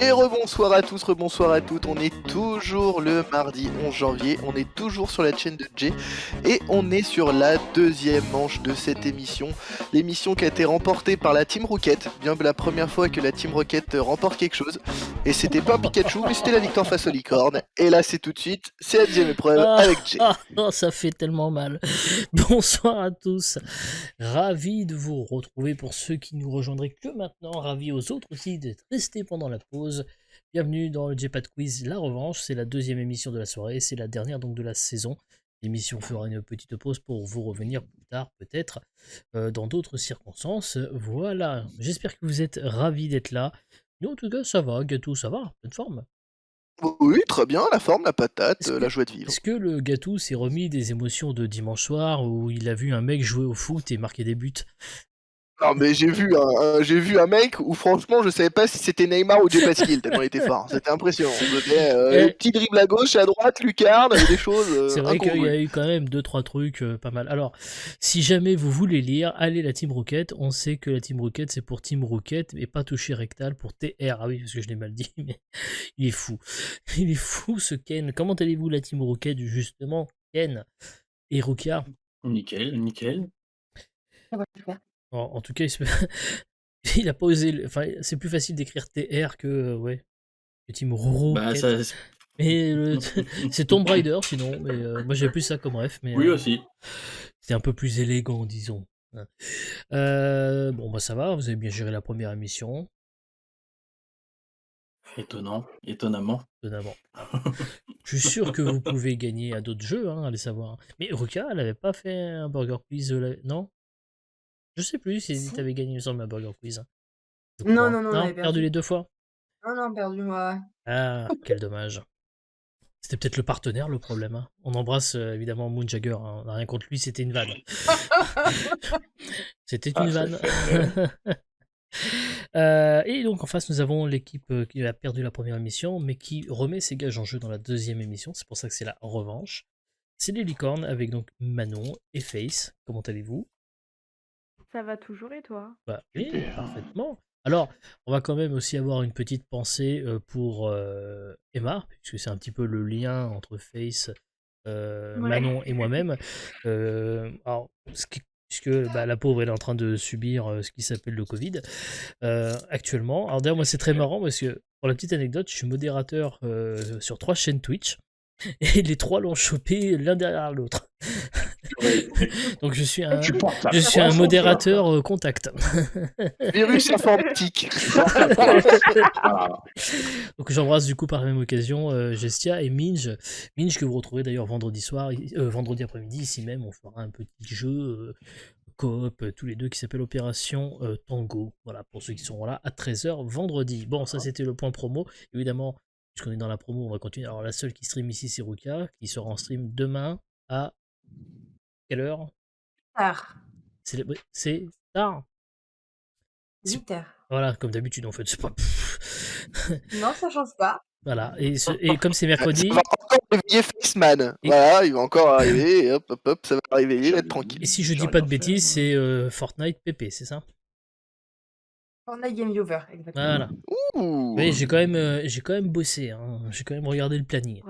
Et rebonsoir à tous, rebonsoir à toutes, on est toujours le mardi 11 janvier, on est toujours sur la chaîne de Jay et on est sur la deuxième manche de cette émission, l'émission qui a été remportée par la Team Rocket, bien la première fois que la Team Rocket remporte quelque chose, et c'était pas un Pikachu mais c'était la victoire face aux licornes, et là c'est tout de suite, c'est la deuxième épreuve avec Jay. Ça fait tellement mal. Bonsoir à tous. Ravi de vous retrouver pour ceux qui nous rejoindraient que maintenant. Ravi aux autres aussi d'être restés pendant la pause. Bienvenue dans le J-Pad Quiz, la revanche. C'est la deuxième émission de la soirée. C'est la dernière donc de la saison. L'émission fera une petite pause pour vous revenir plus tard, peut-être, dans d'autres circonstances. Voilà. J'espère que vous êtes ravis d'être là. Nous, en tout cas, ça va. Gatou, ça va. Pleine forme. Oui, très bien, la forme, la patate, Est-ce que, la joie de vivre. est-ce que le Gatou s'est remis des émotions de dimanche soir où il a vu un mec jouer au foot et marquer des buts? Non mais j'ai vu un mec où franchement je savais pas si c'était Neymar ou Jay Pascal tellement il était fort. C'était impressionnant. C'était Eh, petit dribble à gauche, à droite, lucarne, des choses c'est vrai qu'il y incongrues. a eu quand même 2-3 trucs pas mal. Alors, si jamais vous voulez lire, allez la Team Rocket. On sait que la Team Rocket c'est pour Team Rocket et pas toucher rectal pour TR. Ah oui, parce que je l'ai mal dit, mais il est fou. Il est fou ce Ken. Comment allez-vous la Team Rocket justement, Ken et Rukia? Nickel, nickel. Ça va super. En tout cas, il a pas osé. Enfin, c'est plus facile d'écrire TR que ouais, que Team Bah, Rocket. ça. Mais c'est Tomb Raider sinon, mais moi j'ai plus ça comme ref, mais Oui, aussi. c'est un peu plus élégant, disons. Hein. Bon, bah ça va, vous avez bien géré la première émission, Étonnant, étonnamment. étonnamment. Je suis sûr que vous pouvez gagner à d'autres jeux, hein, allez savoir. Mais Ruka, elle avait pas fait un Burger Quiz, non? Je sais plus si Si. t'avais gagné, il me semble, un Burger Quiz. Je Non, crois. non, non, on Non, avait perdu perdu. les deux fois. Non, perdu, moi. Ah, quel dommage. C'était peut-être le partenaire le problème. Hein. On embrasse évidemment Moon Jagger, hein. On n'a rien contre lui, c'était une vanne. C'était une vanne. Et donc en face, nous avons l'équipe qui a perdu la première émission, mais qui remet ses gages en jeu dans la deuxième émission. C'est pour ça que c'est la revanche. C'est les licornes avec donc Manon et Face. Comment allez-vous? Ça va toujours et toi? Bah, oui, Super. parfaitement. Alors, on va quand même aussi avoir une petite pensée pour Emma, puisque c'est un petit peu le lien entre Face, Manon et moi-même. Alors, puisque bah, la pauvre elle est en train de subir ce qui s'appelle le Covid actuellement. Alors d'ailleurs moi c'est très marrant parce que pour la petite anecdote, je suis modérateur sur 3 chaînes Twitch et les 3 l'ont chopé l'un derrière l'autre. Donc je suis un modérateur contact. Virus informatique. Donc j'embrasse du coup par la même occasion Gestia et Minge. Minge que vous retrouvez d'ailleurs vendredi soir, vendredi après-midi ici même, on fera un petit jeu coop tous les deux qui s'appelle Opération Tango. Voilà pour ceux qui seront là à 13h vendredi. Bon ça c'était le point promo. Évidemment, puisqu'on est dans la promo, on va continuer. Alors la seule qui stream ici c'est Ruka, qui sera en stream demain à quelle heure? Tard. C'est tard. 8h. Voilà, comme d'habitude en fait. C'est pas... Non, ça change pas. Voilà, et comme c'est mercredi. Ça va encore réveiller Faceman. Voilà, il va encore arriver, et hop, hop, hop, ça va réveiller, il va être tranquille. Et si je dis pas de bêtises, c'est Fortnite PP, c'est ça? Fortnite Game Over, exactement. Voilà. Ouh. Oui, j'ai quand même bossé, hein. J'ai quand même regardé le planning.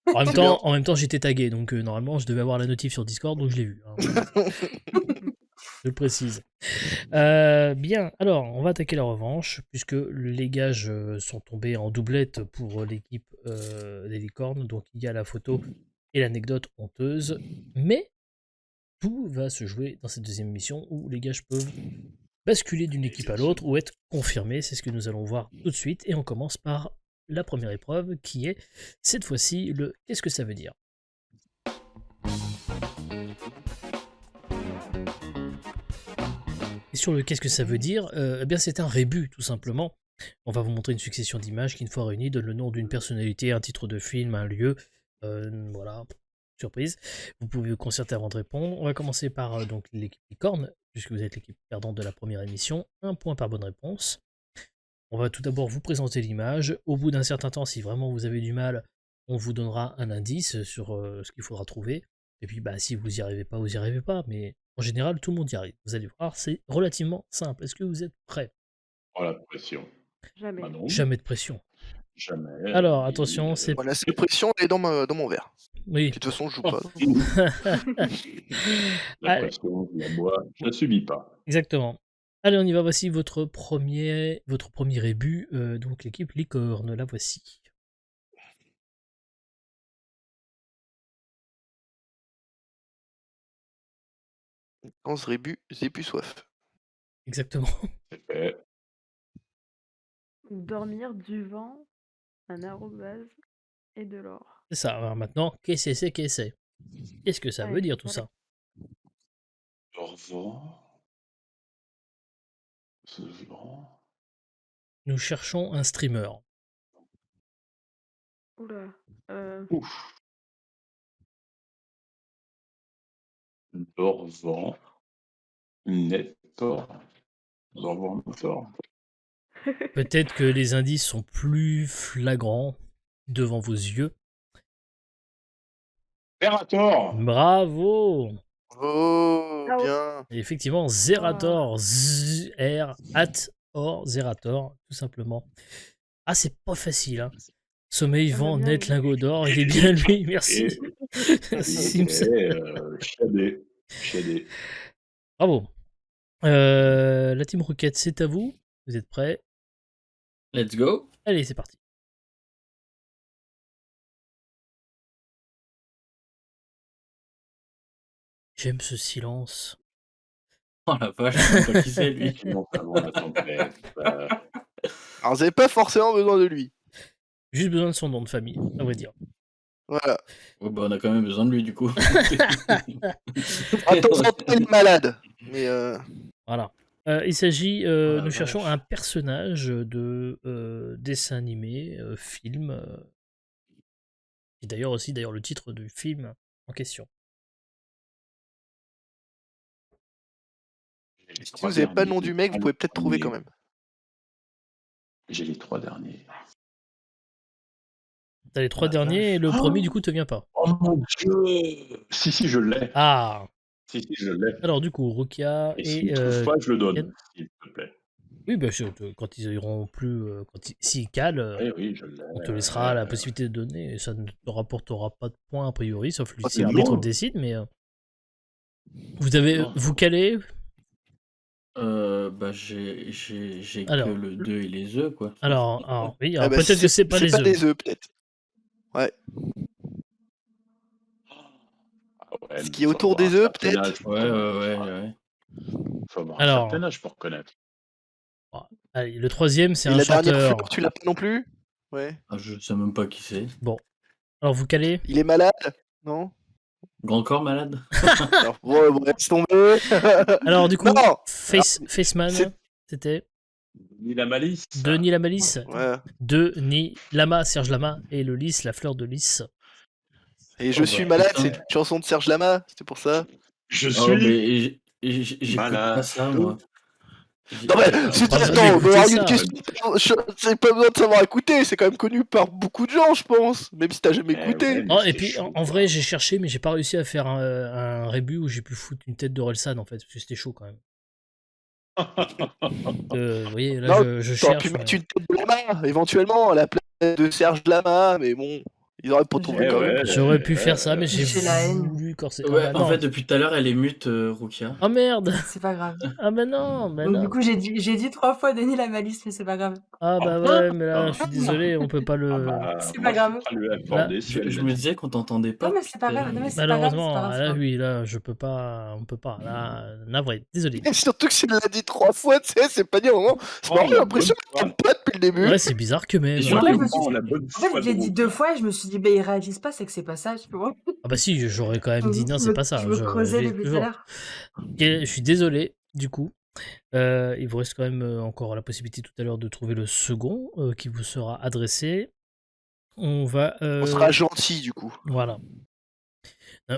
Bravo. En même temps, j'étais tagué, donc normalement, je devais avoir la notif sur Discord, donc je l'ai vu. Hein. Je le précise. Bien, alors, on va attaquer la revanche, puisque les gages sont tombés en doublette pour l'équipe des licornes, donc il y a la photo et l'anecdote honteuse, mais tout va se jouer dans cette deuxième émission où les gages peuvent basculer d'une équipe à l'autre ou être confirmés, c'est ce que nous allons voir tout de suite, et on commence par la première épreuve qui est cette fois-ci le qu'est-ce que ça veut dire. Et sur le qu'est-ce que ça veut dire, eh bien c'est un rébut tout simplement. On va vous montrer une succession d'images qui, une fois réunies, donne le nom d'une personnalité, un titre de film, un lieu. Voilà, surprise. Vous pouvez vous concerter avant de répondre. On va commencer par donc l'équipe licorne, puisque vous êtes l'équipe perdante de la première émission. 1 point par bonne réponse. On va tout d'abord vous présenter l'image. Au bout d'un certain temps, si vraiment vous avez du mal, on vous donnera un indice sur ce qu'il faudra trouver. Et puis bah, si vous n'y arrivez pas, vous n'y arrivez pas. Mais en général, tout le monde y arrive. Vous allez voir, c'est relativement simple. Est-ce que vous êtes prêts? Oh la pression. Jamais. Bah non, Jamais de pression. jamais. Alors, attention, c'est... Voilà, cette pression elle est dans mon verre. Oui. De toute façon, je joue pas. La Allez. pression, je la bois, je la subis pas. Exactement. Allez, on y va. Voici votre premier rébut. Donc, l'équipe Licorne, la voici. Quand ce rébut, j'ai plus soif. Exactement. C'est fait. Dormir, du vent, un arrobase et de l'or. C'est ça. Alors maintenant, qu'est-ce que c'est? Qu'est-ce que ça veut Ouais, dire tout voilà. ça? Au revoir. Ce vent. Nous cherchons un streamer. Oula. Ouf. Dorvant. Nettor. Dorvant, Nettor. Peut-être que les indices sont plus flagrants devant vos yeux. Imperator. Bravo! Oh, Ah ouais. bien. Et effectivement, Zerator, Z-R-At-Or, Zerator, tout simplement. Ah, c'est pas facile, hein. Sommeil, Ah, vent, bien, net, bien. lingot d'or, il est bien lui, merci. Sims. Shadé. Bravo. La Team Rocket, c'est à vous. Vous êtes prêts? Let's go. Allez, c'est parti. J'aime ce silence. Oh la vache, je sais pas qui c'est lui. Non, avant la tempête. Alors, vous n'avez pas forcément besoin de lui. Juste besoin de son nom de famille, à vrai dire. Voilà. Oh, bah, on a quand même besoin de lui du coup. À temps en temps, il est malade. Mais Voilà. Il s'agit, la nous cherchons vache. un personnage de dessin animé, film, et d'ailleurs aussi le titre du film en question. si vous n'avez pas le nom du mec, vous pouvez peut-être trouver quand même. J'ai les 3 derniers. T'as les 3 La derniers et le vache. premier du coup te vient pas. Oh mon dieu. Si, je l'ai. Ah! Si, je l'ai. Alors du coup, Rukia Et et s'il ne trouve pas, je le donne, Ken. s'il te plaît. Oui, bien sûr, quand ils iront plus, s'ils calent, Oui, je l'ai. on te laissera la possibilité de donner et ça ne te rapportera pas de points a priori, sauf Oh, si c'est l'arbitre bon. le décide, mais Non, vous calez? Bah j'ai que Alors. le 2 et les œufs quoi. Alors oui, Ah alors bah, peut-être que c'est pas les œufs. des œufs, peut-être. Ouais. Ah ouais, Ce qui est autour des œufs, peut-être. Ouais. Faut avoir Alors. un certain âge pour reconnaître. Allez, le troisième, c'est Et un la dernière chanteur. fleur, tu l'as pas non plus? Ouais. Ah, je sais même pas qui c'est. Bon. Alors vous calez? Il est malade? Non? Grand corps malade. Alors, bon, laisse tomber. Alors du coup, Non. Faceman, c'est- c'était Ni la malice. Denis la Malice, Ouais. Denis Lama, Serge Lama, et le lys, la fleur de lys. Et je Oh, suis bah, malade, putain. c'est une chanson de Serge Lama, c'était pour ça. Je Oh, suis. mais j'écoute malade. pas ça moi. Non mais, c'est pas besoin attends, d'écouter alors, ça. une question, c'est pas besoin de savoir écouter, c'est quand même connu par beaucoup de gens, je pense, même si t'as jamais Eh écouté. ouais, mais Oh, et c'est puis chaud, en quoi. vrai, j'ai cherché, mais j'ai pas réussi à faire un rébut où j'ai pu foutre une tête d'Orelsan en fait, parce que c'était chaud quand même. Vous voyez, là Non, je T'aurais cherche. pu mettre mais- une tête de Lama, éventuellement, à la place de Serge Lama, mais bon, ils auraient pas trouvé Eh quand même. ouais. J'aurais pu faire ça, mais j'ai J'ai la haine. voulu corser. Ouais, Ah bah en non. fait depuis tout à l'heure elle est mute Rukia. Oh merde. C'est pas grave. Ah bah non, bah Donc non. du coup, j'ai dit 3 fois Denis la malice, mais c'est pas grave. Ah bah ouais, mais là, je suis désolé, on peut pas Ah le... bah, C'est moi, pas grave. je suis prêt à lui accorder si elle Je l'a me dit. disais qu'on t'entendait pas. Non, mais c'est pas grave. Non, mais c'est pas grave. C'est Malheureusement, pas grave. là oui, là, je peux pas, on peut pas, là, navré, désolé. Et surtout que s'il l'a dit 3 fois, tu sais, c'est pas dit au moment. C'est Oh, marrant, j'ai la l'impression bonne qu'il t'aime pas depuis le début. Ouais, c'est bizarre que même. Et En surtout, fait, je me suis prends dit- la bonne En fait, foi je l'ai de dit Rukia. 2 fois et je me suis dit, bah, ils réagissent pas, c'est que c'est pas ça, tu vois. Ah bah si, j'aurais quand même dit non, c'est pas ça. Je me creusais j'ai depuis tout toujours- à l'heure. Ok, je suis désolé, du coup. Il vous reste quand même encore la possibilité tout à l'heure de trouver le second qui vous sera adressé. On va... On sera gentil, du coup. Voilà.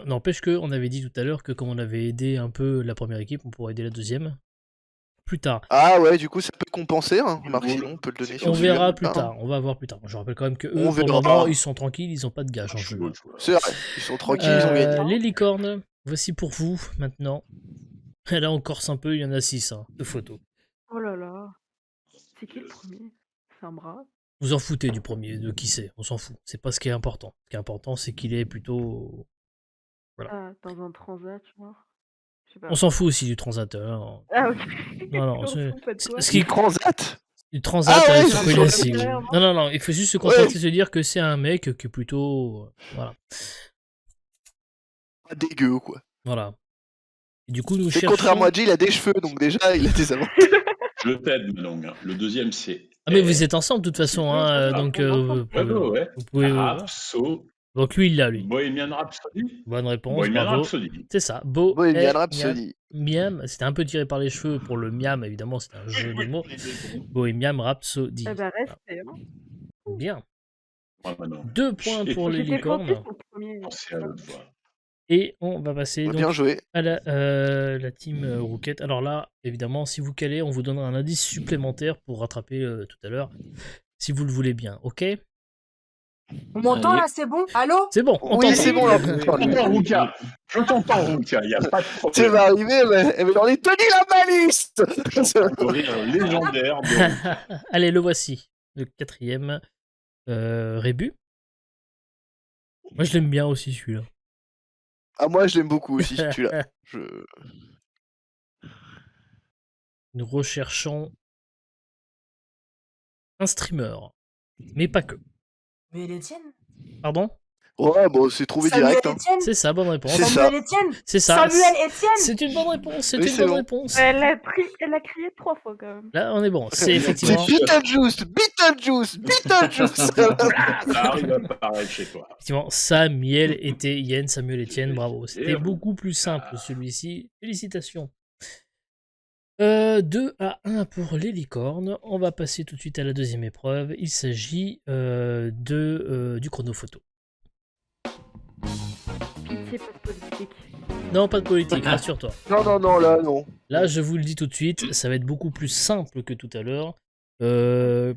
N'empêche qu'on avait dit tout à l'heure que comme on avait aidé un peu la première équipe, on pourrait aider la deuxième plus tard. Ah ouais, du coup, ça peut compenser, hein. Oui, Remarque, bon, sinon, on peut le donner c'est sur On celui-là, verra mais plus pas, hein. tard, on va voir plus tard. Je rappelle quand même que eux, On pour le verra. moment, ils sont tranquilles, ils ont pas de gage en jeu. C'est vrai, ils sont tranquilles, ils ont gagné. Les licornes, voici pour vous maintenant. Là on corse un peu, il y en a 6 de photos. Oh là là. C'est qui le premier? C'est un bras. Vous en foutez du premier, de qui c'est, on s'en fout. C'est pas ce qui est important. Ce qui est important, c'est qu'il est plutôt... Ah, dans un transat, tu vois. Je sais pas. On s'en fout aussi du transateur. Ah, ok. Non, On c'est... s'en fout de quoi Ce qui Transat. du transat Ah ouais, sur c'est Coin sur le Insigne. terrain. Non, il faut juste se contenter de se dire que c'est un mec qui est plutôt... Voilà. Pas dégueu, quoi. Voilà. Et du coup, nous C'est cherchons... contrairement à Jay, il a des cheveux, donc déjà, il a des avantages. Je t'aide, Malong. Le deuxième, c'est. Ah mais vous êtes ensemble de toute façon, hein, Ah, donc Ouais. vous pouvez... Rhapsody. Donc lui, il l'a, lui. Bohemian Rhapsody. Bonne réponse, Bohemian bravo. Rhapsody. C'est ça, Bohemian Rhapsody. Miam, c'était un peu tiré par les cheveux pour le miam, évidemment, c'est un jeu de mots. Bohemian Rhapsody. Eh ben, restez. Hein. Bien. Ah, bah non. 2 points pour les J'étais focus licornes. sur le premier. Pensez à l'autre voix. Et on va passer Bien donc joué. à la team Rocket. Alors là, évidemment, si vous calez, on vous donnera un indice supplémentaire pour rattraper tout à l'heure, si vous le voulez bien, ok? On m'entend Allez. là, c'est bon? Allô? C'est bon, on Oui, t'entend. c'est bon, là. T'entends, Ruka. Je t'entends, Ruka. Il n'y a pas de C'est problème. va arriver, mais j'en ai tenu la malice. Le rire légendaire de. Allez, le voici. Le 4e. Rébu. Moi, je l'aime bien aussi, celui-là. Ah, moi, je l'aime beaucoup aussi, celui-là. Nous recherchons un streamer. Mais pas que. Mais Etienne? Pardon? Ouais, bon, c'est trouvé Samuel direct. Hein. Etienne? C'est ça, bonne réponse. C'est ça. Samuel Etienne? C'est ça. Samuel Etienne? C'est une bonne réponse. C'est Oui, une c'est bonne bon. réponse. Elle a crié 3 fois quand même. Là, on est bon. C'est C'est effectivement. Beetlejuice, Beetlejuice. Ça arrive à apparaître chez toi. Effectivement, Samuel Etienne, bravo. C'était Et- beaucoup plus simple celui-ci. Félicitations. 2-1 pour les licornes. On va passer tout de suite à la deuxième épreuve. Il s'agit du chronophoto. Pitié, pas de politique. Non, pas de politique, rassure-toi. Non, là, non. Là, je vous le dis tout de suite, ça va être beaucoup plus simple que tout à l'heure,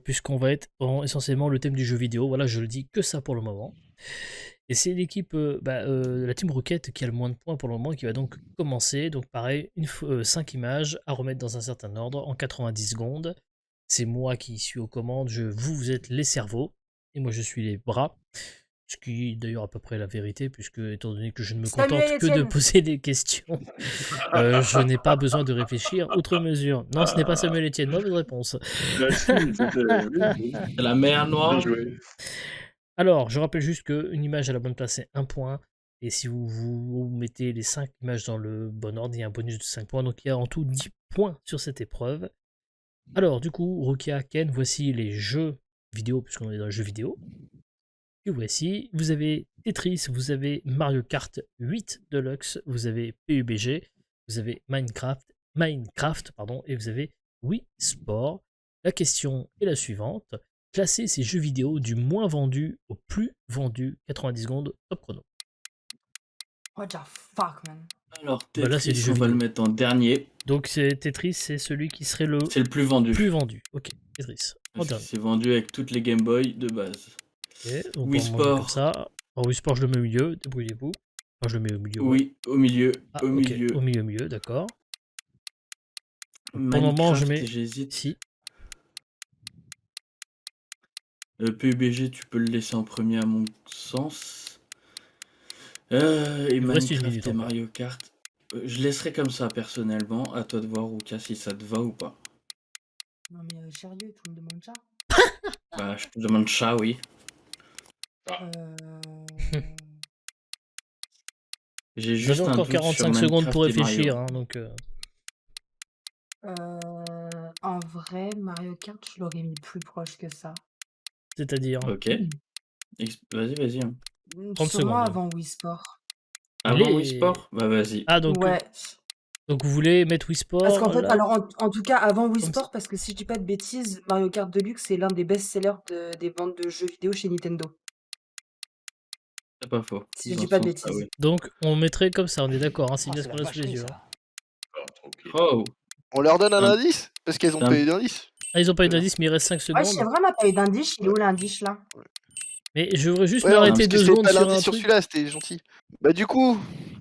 puisqu'on va être essentiellement le thème du jeu vidéo. Voilà, je le dis que ça pour le moment. Et c'est l'équipe, la Team Rocket qui a le moins de points pour le moment, qui va donc commencer. Donc pareil, 5 images à remettre dans un certain ordre en 90 secondes. C'est moi qui suis aux commandes, vous êtes les cerveaux, et moi je suis les bras. Ce qui d'ailleurs à peu près la vérité, puisque étant donné que je ne me Samuel contente que de Etienne. poser des questions, je n'ai pas besoin de réfléchir outre mesure. Non, ce n'est pas Samuel Etienne, mauvaise réponse. C'est la mer Noire. Bien joué. Alors, je rappelle juste qu'une image à la bonne place, c'est 1 point. Et si vous mettez les 5 images dans le bon ordre, il y a un bonus de 5 points. Donc il y a en tout 10 points sur cette épreuve. Alors, du coup, Rukia, Ken, voici les jeux vidéo, puisqu'on est dans le jeu vidéo. Et voici, vous avez Tetris, vous avez Mario Kart 8 Deluxe, vous avez PUBG, vous avez Minecraft, et vous avez Wii Sport. La question est la suivante. Classez ces jeux vidéo du moins vendu au plus vendu. 90 secondes, top chrono. What the fuck, man? Alors, Bah là, c'est du Tetris, jeu on va vidéo. le mettre en dernier. Donc Tetris, c'est celui qui serait le C'est le plus vendu. plus vendu. Ok, Tetris. En Parce que dernier. c'est vendu avec toutes les Game Boy de base. Ok, donc Wii on monte Sport. comme ça. Alors, Wii Sport, je le mets au milieu, débrouillez-vous. Enfin, je le mets au milieu. ouais. Oui, au milieu. Ah, au ok, milieu. au milieu, d'accord. Minecraft, moment, je mets- j'hésite. Ici. PUBG, tu peux le laisser en premier à mon sens. Et Il me reste une Minecraft minute et encore. Mario Kart. Je laisserai comme ça personnellement. À toi de voir, Ruka, si ça te va ou pas. Non, mais sérieux, tu me demandes ça? Bah, je te demande ça, oui. Euh... J'ai Vous juste avez un encore doute sur 45 secondes pour Minecraft et Mario. réfléchir. Hein, donc, En vrai, Mario Kart, je l'aurais mis plus proche que ça. c'est-à-dire. Ok. Vas-y. Hein. 30 Sûrement secondes. avant Wii Sport. Avant Les- Wii Sport? Bah, vas-y. Ah, donc, Ouais. donc vous voulez mettre Wii Sport Parce qu'en fait, là alors en tout cas, avant Wii Comme Sport, parce que si je dis pas de bêtises, Mario Kart Deluxe, c'est l'un des best-sellers des ventes de jeux vidéo chez Nintendo. C'est pas faux. Si je Dans dis pas de ce sens-là, bêtises. oui. Donc, on mettrait comme ça, on est d'accord, hein, c'est Ah, bien c'est ce qu'on la a sous les vacherie, yeux. ça. Oh, tranquille. Oh, On leur donne un Un- indice parce qu'elles ont un- pas eu d'indice. Ah, ils ont pas eu d'indice, mais il reste 5 Ouais, secondes. c'est vrai, on n'a pas eu d'indice. Il est où l'indice là? Mais je voudrais juste Ouais, non, m'arrêter parce que 2 c'était secondes pas sur un l'indice sur truc. celui-là, c'était gentil. Bah du coup,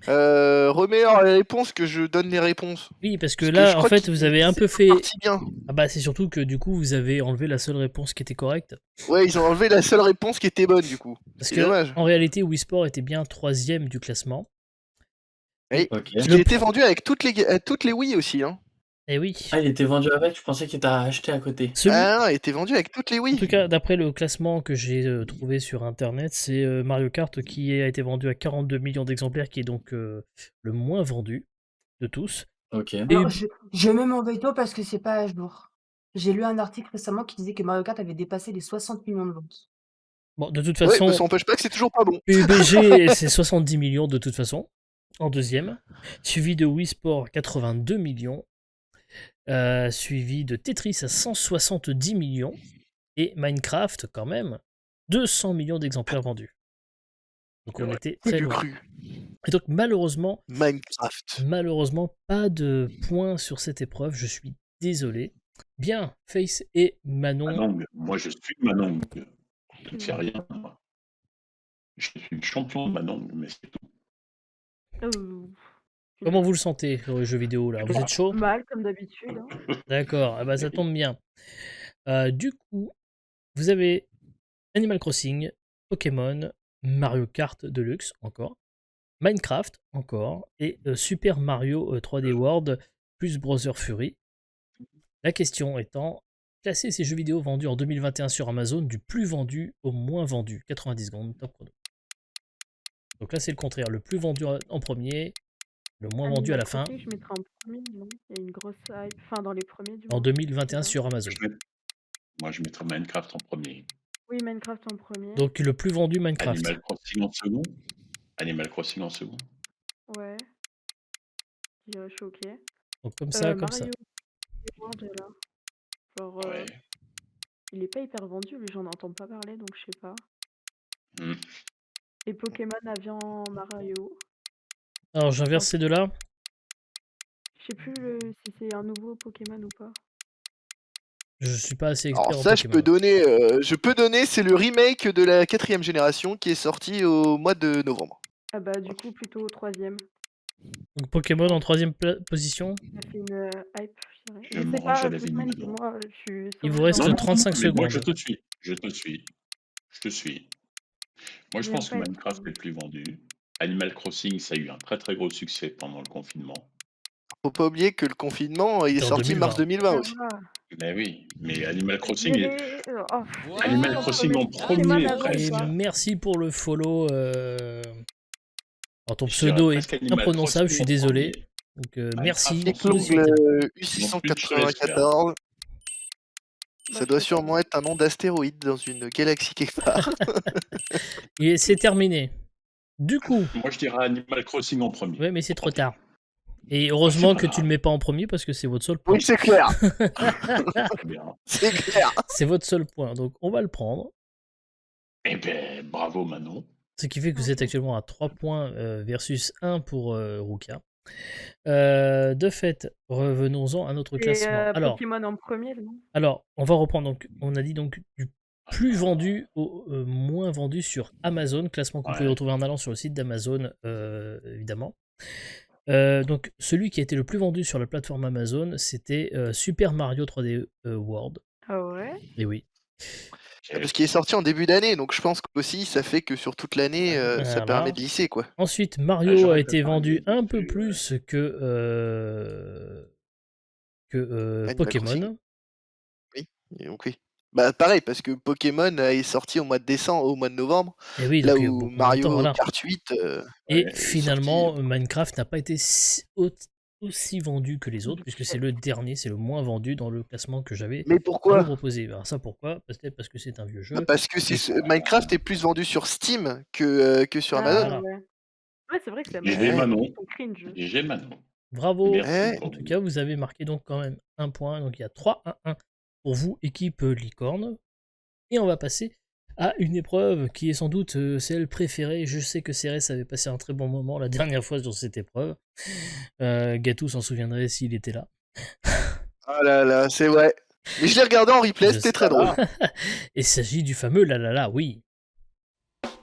Remets alors les réponses que je donne les réponses. Oui, parce que Parce que là, je en crois fait, qu'il vous avez un c'est peu pas fait. parti bien. Ah bah, c'est surtout que du coup, vous avez enlevé la seule réponse qui était correcte. Ouais, ils ont enlevé la seule réponse qui était bonne du coup. Parce C'est que, dommage. en réalité, Wii Sport était bien 3ème du classement. Et Ok. il a été vendu avec toutes les Wii aussi. Hein. Et oui. Ah, il était vendu avec, je pensais qu'il t'a acheté à côté. Celui, Ah non, il a été vendu avec toutes les en Wii. tout cas, d'après le classement que j'ai trouvé sur internet, c'est Mario Kart qui a été vendu à 42 millions d'exemplaires, qui est donc le moins vendu de tous. Ok. Et Alors, je mets mon veto parce que c'est pas à jour. J'ai lu un article récemment qui disait que Mario Kart avait dépassé les 60 millions de ventes. bon, de toute Ouais, façon, mais ça n'empêche pas que c'est toujours pas bon. PUBG, c'est 70 millions de toute façon, en deuxième. Suivi de Wii Sport, 82 millions. Suivi de Tetris à 170 millions. Et Minecraft, quand même, 200 millions d'exemplaires vendus. Donc on était Qui très l'eût loin. cru. Et donc malheureusement, pas de points sur cette épreuve, je suis désolé. Bien, Face et Manon. Manong, moi je suis Manong. Je ne sais rien. Moi. Je suis le champion de Manong, mais c'est tout. Comment vous le sentez sur les jeux vidéo là? Vous êtes chaud? Mal, comme d'habitude. Hein. D'accord, ah bah, ça tombe bien. Du coup, vous avez Animal Crossing, Pokémon, Mario Kart Deluxe encore, Minecraft encore, et Super Mario 3D World plus Browser Fury. La question étant, classer ces jeux vidéo vendus en 2021 sur Amazon du plus vendu au moins vendu. 90 secondes, top chrono. Donc là c'est le contraire, le plus vendu en premier, le moins vendu à la fin. Je mettrai en premier, non? Il y a une grosse hype, enfin dans les premiers du En moins. 2021 sur Amazon. Moi je mettrais Minecraft en premier. Oui, Minecraft en premier. Donc le plus vendu Minecraft. Animal Crossing en second. Animal Crossing en second. Ouais. Je suis ok. Donc comme ça, comme ça. Mario World, là. Genre, Ouais. il est pas hyper vendu, lui j'en entends pas parler, donc je sais pas. Hmm. Et Pokémon Avian Mario. Alors j'inverse ces deux-là. Je sais plus si c'est un nouveau Pokémon ou pas. Je suis pas assez expert Alors en ça, Pokémon. je peux donner, c'est le remake de la 4ème génération qui est sorti au mois de novembre. Ah bah du coup plutôt 3ème. Donc Pokémon en 3ème position. Ça fait une hype, je dirais. Je Je m'en sais pas, jamais vu Footman, maintenant. dis-moi, je suis... Il vous reste Non, non, 35 mais moi secondes. je te suis. Je te suis. Moi je J'aime pense que pas être Minecraft est le plus vendu. Animal Crossing, ça a eu un très très gros succès pendant le confinement. Faut pas oublier que le confinement, il est C'était en sorti 2020. mars 2020 aussi. Mais oui, mais Animal Je Crossing, dirais... Animal Crossing en premier, Pokémon avant presque. Et ou pas merci pour le follow. Alors ton Je dirais pseudo est presque Animal imprononçable, je suis Crossing en désolé. premier. Donc merci. Clique vous suivez. l'ongle Sinon, plus de choses à faire. U694. Ça Bah, doit je sais sûrement pas. être un nom d'astéroïde dans une galaxie quelque part. Et c'est terminé. Du coup, Moi je dirais Animal Crossing en premier. ouais, mais c'est trop tard. Et heureusement C'est pas que tu grave. le mets pas en premier parce que c'est votre seul point. Oui, c'est clair. Très bien. C'est clair. C'est votre seul point. Donc on va le prendre. Eh ben, bravo Manon. Ce qui fait que vous êtes actuellement à 3 points versus 1 pour Ruka. De fait, revenons-en à notre Et classement. Pokémon en premier, non? Alors, on va reprendre. Donc, on a dit donc du plus vendu au moins vendu sur Amazon. Classement que vous pouvez Ouais. retrouver en allant sur le site d'Amazon, évidemment. Donc, celui qui a été le plus vendu sur la plateforme Amazon, c'était Super Mario 3D World. Ah ouais? Et oui. Parce qu'il est sorti en début d'année, donc je pense qu'aussi ça fait que sur toute l'année, ça Voilà. permet de lisser quoi. Ensuite, Ah, Mario j'aurais a été préféré vendu les un peu dessus, plus que Animal Pokémon. Crossing. Et donc oui. Bah pareil, parce que Pokémon est sorti au mois de décembre, au mois de novembre, Et oui, là donc il y a où beaucoup moins de Mario temps, voilà. Kart 8 Et Ouais, finalement, Minecraft n'a pas été aussi vendu que les autres, puisque c'est le dernier, c'est le moins vendu dans le classement que j'avais Mais à vous pourquoi? proposer. Alors ça pourquoi? Peut-être parce que c'est un vieux jeu. Bah, parce que Minecraft est plus vendu sur Steam que sur Amazon. Voilà. Ouais. Ouais, c'est vrai que ça GG Ouais. Manon. Ils sont cringe. GG Manon. Bravo. Merci Ouais. pour En tout vous. cas, vous avez marqué donc quand même un point. Donc il y a 3-1-1 pour vous, équipe Licorne. Et on va passer à une épreuve qui est sans doute celle préférée. Je sais que Cérès avait passé un très bon moment la dernière fois sur cette épreuve. Gatou s'en souviendrait s'il était là. Ah là là, c'est vrai. Mais je l'ai regardé en replay, Je c'était sais. très drôle. Il s'agit du fameux la la la, oui.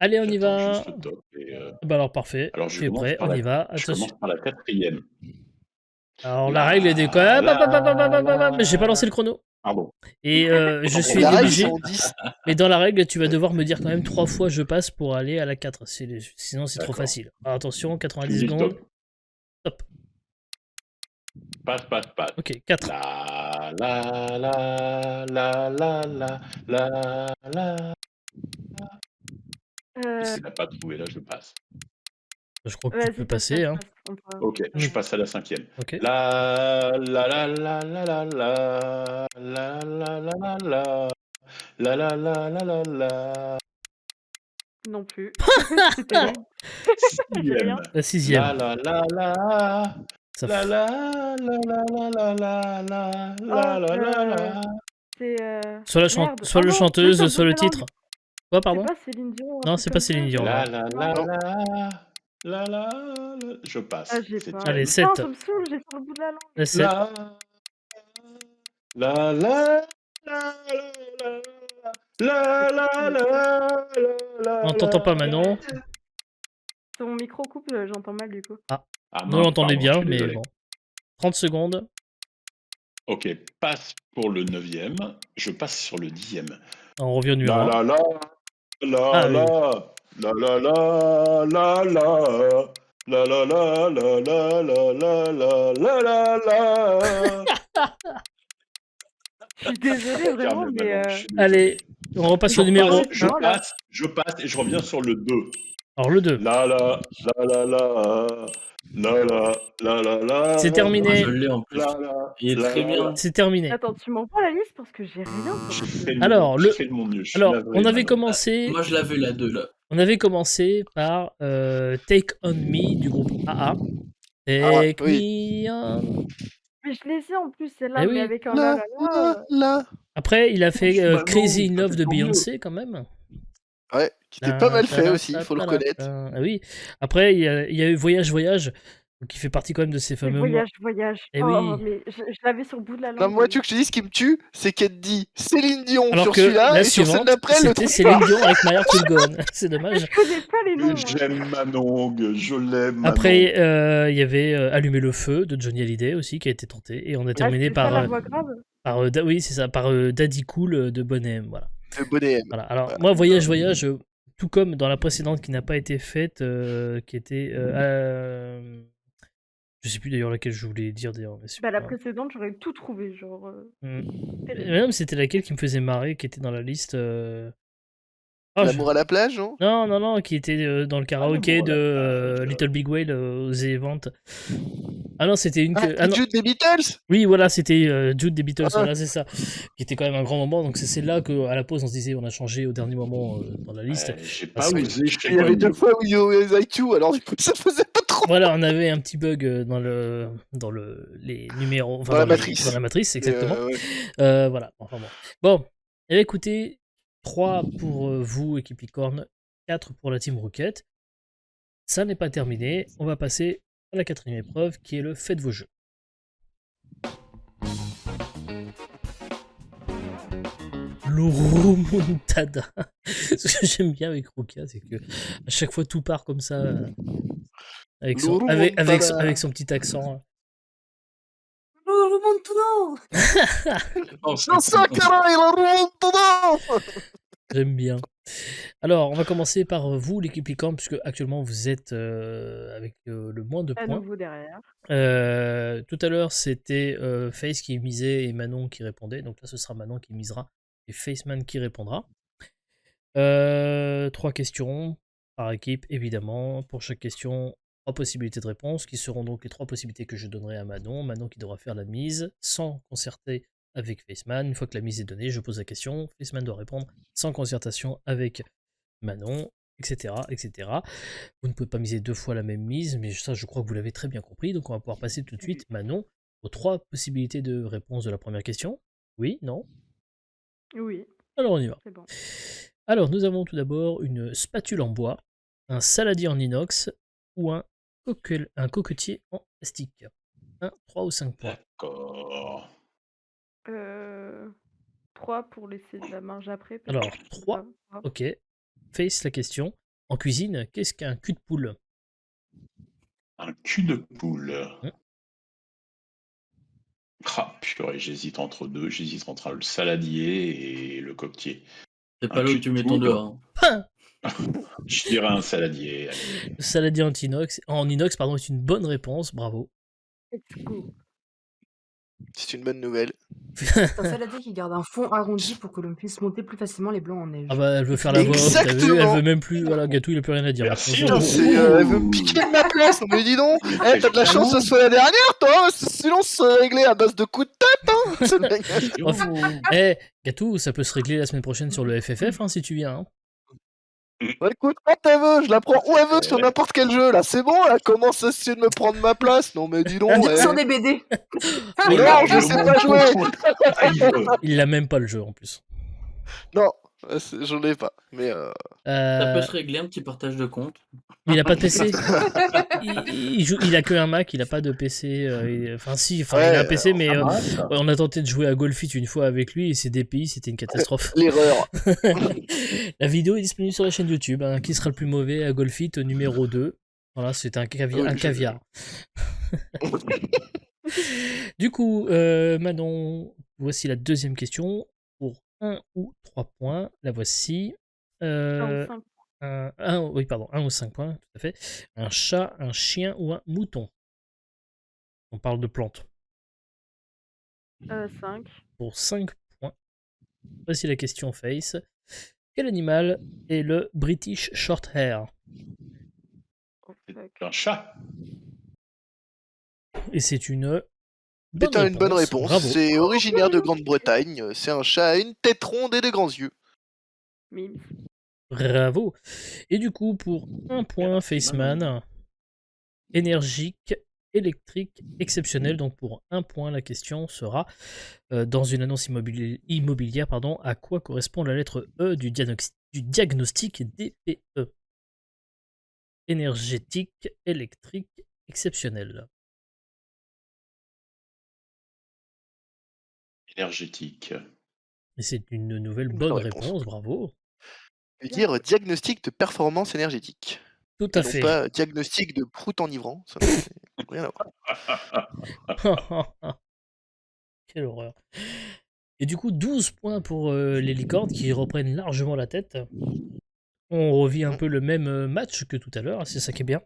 Allez, on y J'attends va. juste le top. Bah alors parfait, Alors, tu es prêt, on y va. je Attention. commence par la 4e. Alors la règle est des quoi. Mais j'ai pas lancé le chrono. Pardon. Et je suis La règle, obligé. c'est en 10. Mais dans la règle, tu vas devoir me dire quand même 3 fois je passe pour aller à la 4. Sinon, c'est trop D'accord. facile. Alors, attention, Tu 90 me dis le secondes. top. Top. Passe. Ok, 4. La la la la la la la la. S'il n'a pas trouvé, là, je passe. Je crois que tu Vas-y, peux passe, passer. Hein. on pourra- Ok, je passe à la 5e. Ok. La la la la la la la la la la la la la la la la la la. Non plus. C'est terrible. J'ai rien. 6e. La 6e. La la la la. Ça La f- la la la la la la la la Oh, la la la. c'est Soit la, merde. soit Oh le non, chanteuse, je soit le sors le titre. Quoi, C'est pardon? pas Céline Dion, un Non, truc c'est pas comme ça Céline Dion. La non. la la Non. la la la. Je passe. Ah, j'ai pas. Allez, Septième. Putain, 7. ça me saoule, j'ai sur le bout de la langue. La 7. La la la la la. On t'entend pas, Manon. Sur mon micro coupe, j'entends mal du coup. Ah, Nous l'entendait pardon, je bien, suis mais désolé. bon. 30 secondes. Ok, passe pour le 9e. Je passe sur le 10e. On revient au numéro 1. La la la Ah, oui. la la la la la. La la la la la la la la la la la. Je suis désolée vraiment, Ferme, mais Manon, je suis désolé. Allez, on repasse au numéro. Je Voilà. passe et je reviens sur le 2. Alors, le 2. La la la la la la la la la. C'est terminé. Je l'ai en plus. La la. Il est très bien. C'est terminé. Attends, tu m'envoies la liste parce que j'ai rien. J'ai fait de Alors, mon mieux. Je suis Alors, navré, on avait Manon. commencé. Moi, je l'avais la 2 là. On avait commencé par Take On Me du groupe AA. Take Me On. Mais je les ai en plus, celle-là, Eh mais oui. avec un La la. Après, il a fait Bah non, Crazy in ça Love fait de tant mieux. Beyoncé quand même. Ouais, qui était pas mal fait aussi, il faut le reconnaître. Ah oui. Après, il y a eu Voyage, qui fait partie quand même de ces fameux. Voyage. Eh Oh, oui. mais je l'avais sur le bout de la langue. Non, moi, tu veux que je te dise ce qui me tue, c'est qu'elle te dit Céline Dion Alors sur que celui-là, la et sur celle suivante, d'après, elle le c'était trouve Céline pas. Dion avec My Heart Will Go On. C'est dommage. Je connais pas les noms. Mais moi. j'aime Manon, je l'aime. Manon. Après, il y avait Allumer le feu de Johnny Hallyday aussi qui a été tenté. Et on a terminé Ah, c'est ça, par. la voix grave. Oui, c'est ça, par Daddy Cool de Bonhomme. Voilà. Le bonnet M. Voilà. Alors, Voilà. moi, Voyage, tout comme dans la précédente qui n'a pas été faite, qui était. Je sais plus d'ailleurs laquelle je voulais dire d'ailleurs. Mais c'est Bah, la pas- précédente, j'aurais tout trouvé. Genre. Hmm. terrible. Même c'était laquelle qui me faisait marrer, qui était dans la liste. Oh, L'amour à la plage, non Non, qui était dans le karaoké L'amour à la de plage. Little Big Whale aux Events. Ah non, c'était une que. Ah non. Jude des Beatles. Oui, voilà, c'était Jude des Beatles, Ah. voilà, c'est ça. Qui était quand même un grand moment. Donc c'est celle-là qu'à la pause, on se disait, on a changé au dernier moment dans la liste. J'ai Parce pas que- osé chez Il y avait moi. 2 fois où You Is I Too, alors du coup, ça faisait pas trop. Voilà, on avait un petit bug les numéros. Enfin, Dans la matrice. Dans la matrice, exactement. Ouais. Voilà, enfin bon. Bon, eh bien, écoutez, 3 pour vous, équipe Licorne, 4 pour la Team Rocket. Ça n'est pas terminé. On va passer à la 4e épreuve qui est le Faites vos jeux. Le remontada. Ce que j'aime bien avec Rukia, c'est que à chaque fois tout part comme ça. Avec son, Le avec, avec, remontada. avec son petit accent. Dans 5 ans, il remonte. J'aime bien. Alors, on va commencer par vous, l'équipe Licorne, puisque actuellement vous êtes avec le moins de À points. nouveau derrière. Tout à l'heure, c'était Face qui misait et Manon qui répondait. Donc là, ce sera Manon qui misera et Faceman qui répondra. 3 questions par équipe, évidemment. Pour chaque question, 3 possibilités de réponse, qui seront donc les 3 possibilités que je donnerai à Manon. Manon qui devra faire la mise sans concerter avec Faceman. Une fois que la mise est donnée, je pose la question. Faceman doit répondre sans concertation avec Manon, etc., etc. Vous ne pouvez pas miser 2 fois la même mise, mais ça, je crois que vous l'avez très bien compris. Donc, on va pouvoir passer tout de suite, Manon, aux 3 possibilités de réponse de la première question. Oui, non? Oui, Alors, on y va. c'est bon. Alors, nous avons tout d'abord une spatule en bois, un saladier en inox ou un coquetier en plastique. 1, 3 ou 5 points. D'accord. 3 pour laisser de la marge après. Alors, peut-être. 3. Ok. Face la question. En cuisine, qu'est-ce qu'un cul de poule? Un cul de poule. Hein? Ah, purée, j'hésite entre deux. J'hésite entre le saladier et le coquetier. C'est Un pas cul l'autre, tu de mets ton poule. dehors. Je dirais un saladier. Allez. Le saladier en inox, pardon, est une bonne réponse, bravo. Let's go. C'est une bonne nouvelle. C'est un saladier qui garde un fond arrondi pour que l'on puisse monter plus facilement les blancs en neige. Ah bah, elle veut faire la voix off, t'as vu? Elle Exactement. veut même plus. Voilà, Gatou, il a plus rien à dire. Merci. Bonjour. Putain, elle veut me piquer de ma place, mais dis donc. Eh, t'as de la chance que ce soit la dernière, toi. Sinon, ça serait réglé à base de coups de tête, hein. C'est dingue. Enfin, Gatou, ça peut se régler la semaine prochaine sur le FFF, hein, si tu viens. Hein. Bah, écoute, quand elle veut, je la prends où elle veut sur n'importe quel jeu, là. C'est bon, elle commence à essayer de me prendre ma place. Non, mais dis donc. Sur des BD. Oui, Non, je sais pas jouer. Il a même pas le jeu, en plus. Non, j'en ai pas. Mais Ça peut se régler, un petit partage de compte. Il a pas de PC. Il a que un Mac, il a pas de PC. Enfin, si, il a un PC, mais on a tenté de jouer à Golfit une fois avec lui et ses DPI, c'était une catastrophe. l'erreur. La vidéo est disponible sur la chaîne YouTube. Hein. Qui sera le plus mauvais à Golfit numéro 2? Voilà, c'est un caviar. Du coup, Manon, voici la deuxième question. Pour 1 ou 3 points, la voici. 1 ou 5. Oui, pardon, 1 ou 5 points, tout à fait. Un chat, un chien ou un mouton? On parle de plantes. 5. Pour 5 points. Voici la question Face. Quel animal est le British Shorthair? Oh, C'est fuck. un chat. Et c'est une C'est une bonne réponse. Bravo. C'est originaire de Grande-Bretagne. C'est un chat à une tête ronde et des grands yeux. Mims. Bravo. Et du coup, pour 1 point, Faceman, énergique, électrique, exceptionnel. Donc pour 1 point, la question sera, dans une annonce immobilière, à quoi correspond la lettre E du diagnostic DPE? Énergétique, électrique, exceptionnel. Énergétique. Et c'est une nouvelle Bonne bonne réponse. réponse, bravo. Je veux dire diagnostic de performance énergétique. Tout Et à non fait. pas diagnostic de prout enivrant. Ça n'a rien à voir. Quelle horreur. Et du coup, 12 points pour les licornes qui reprennent largement la tête. On revit un peu le même match que tout à l'heure, c'est ça qui est bien.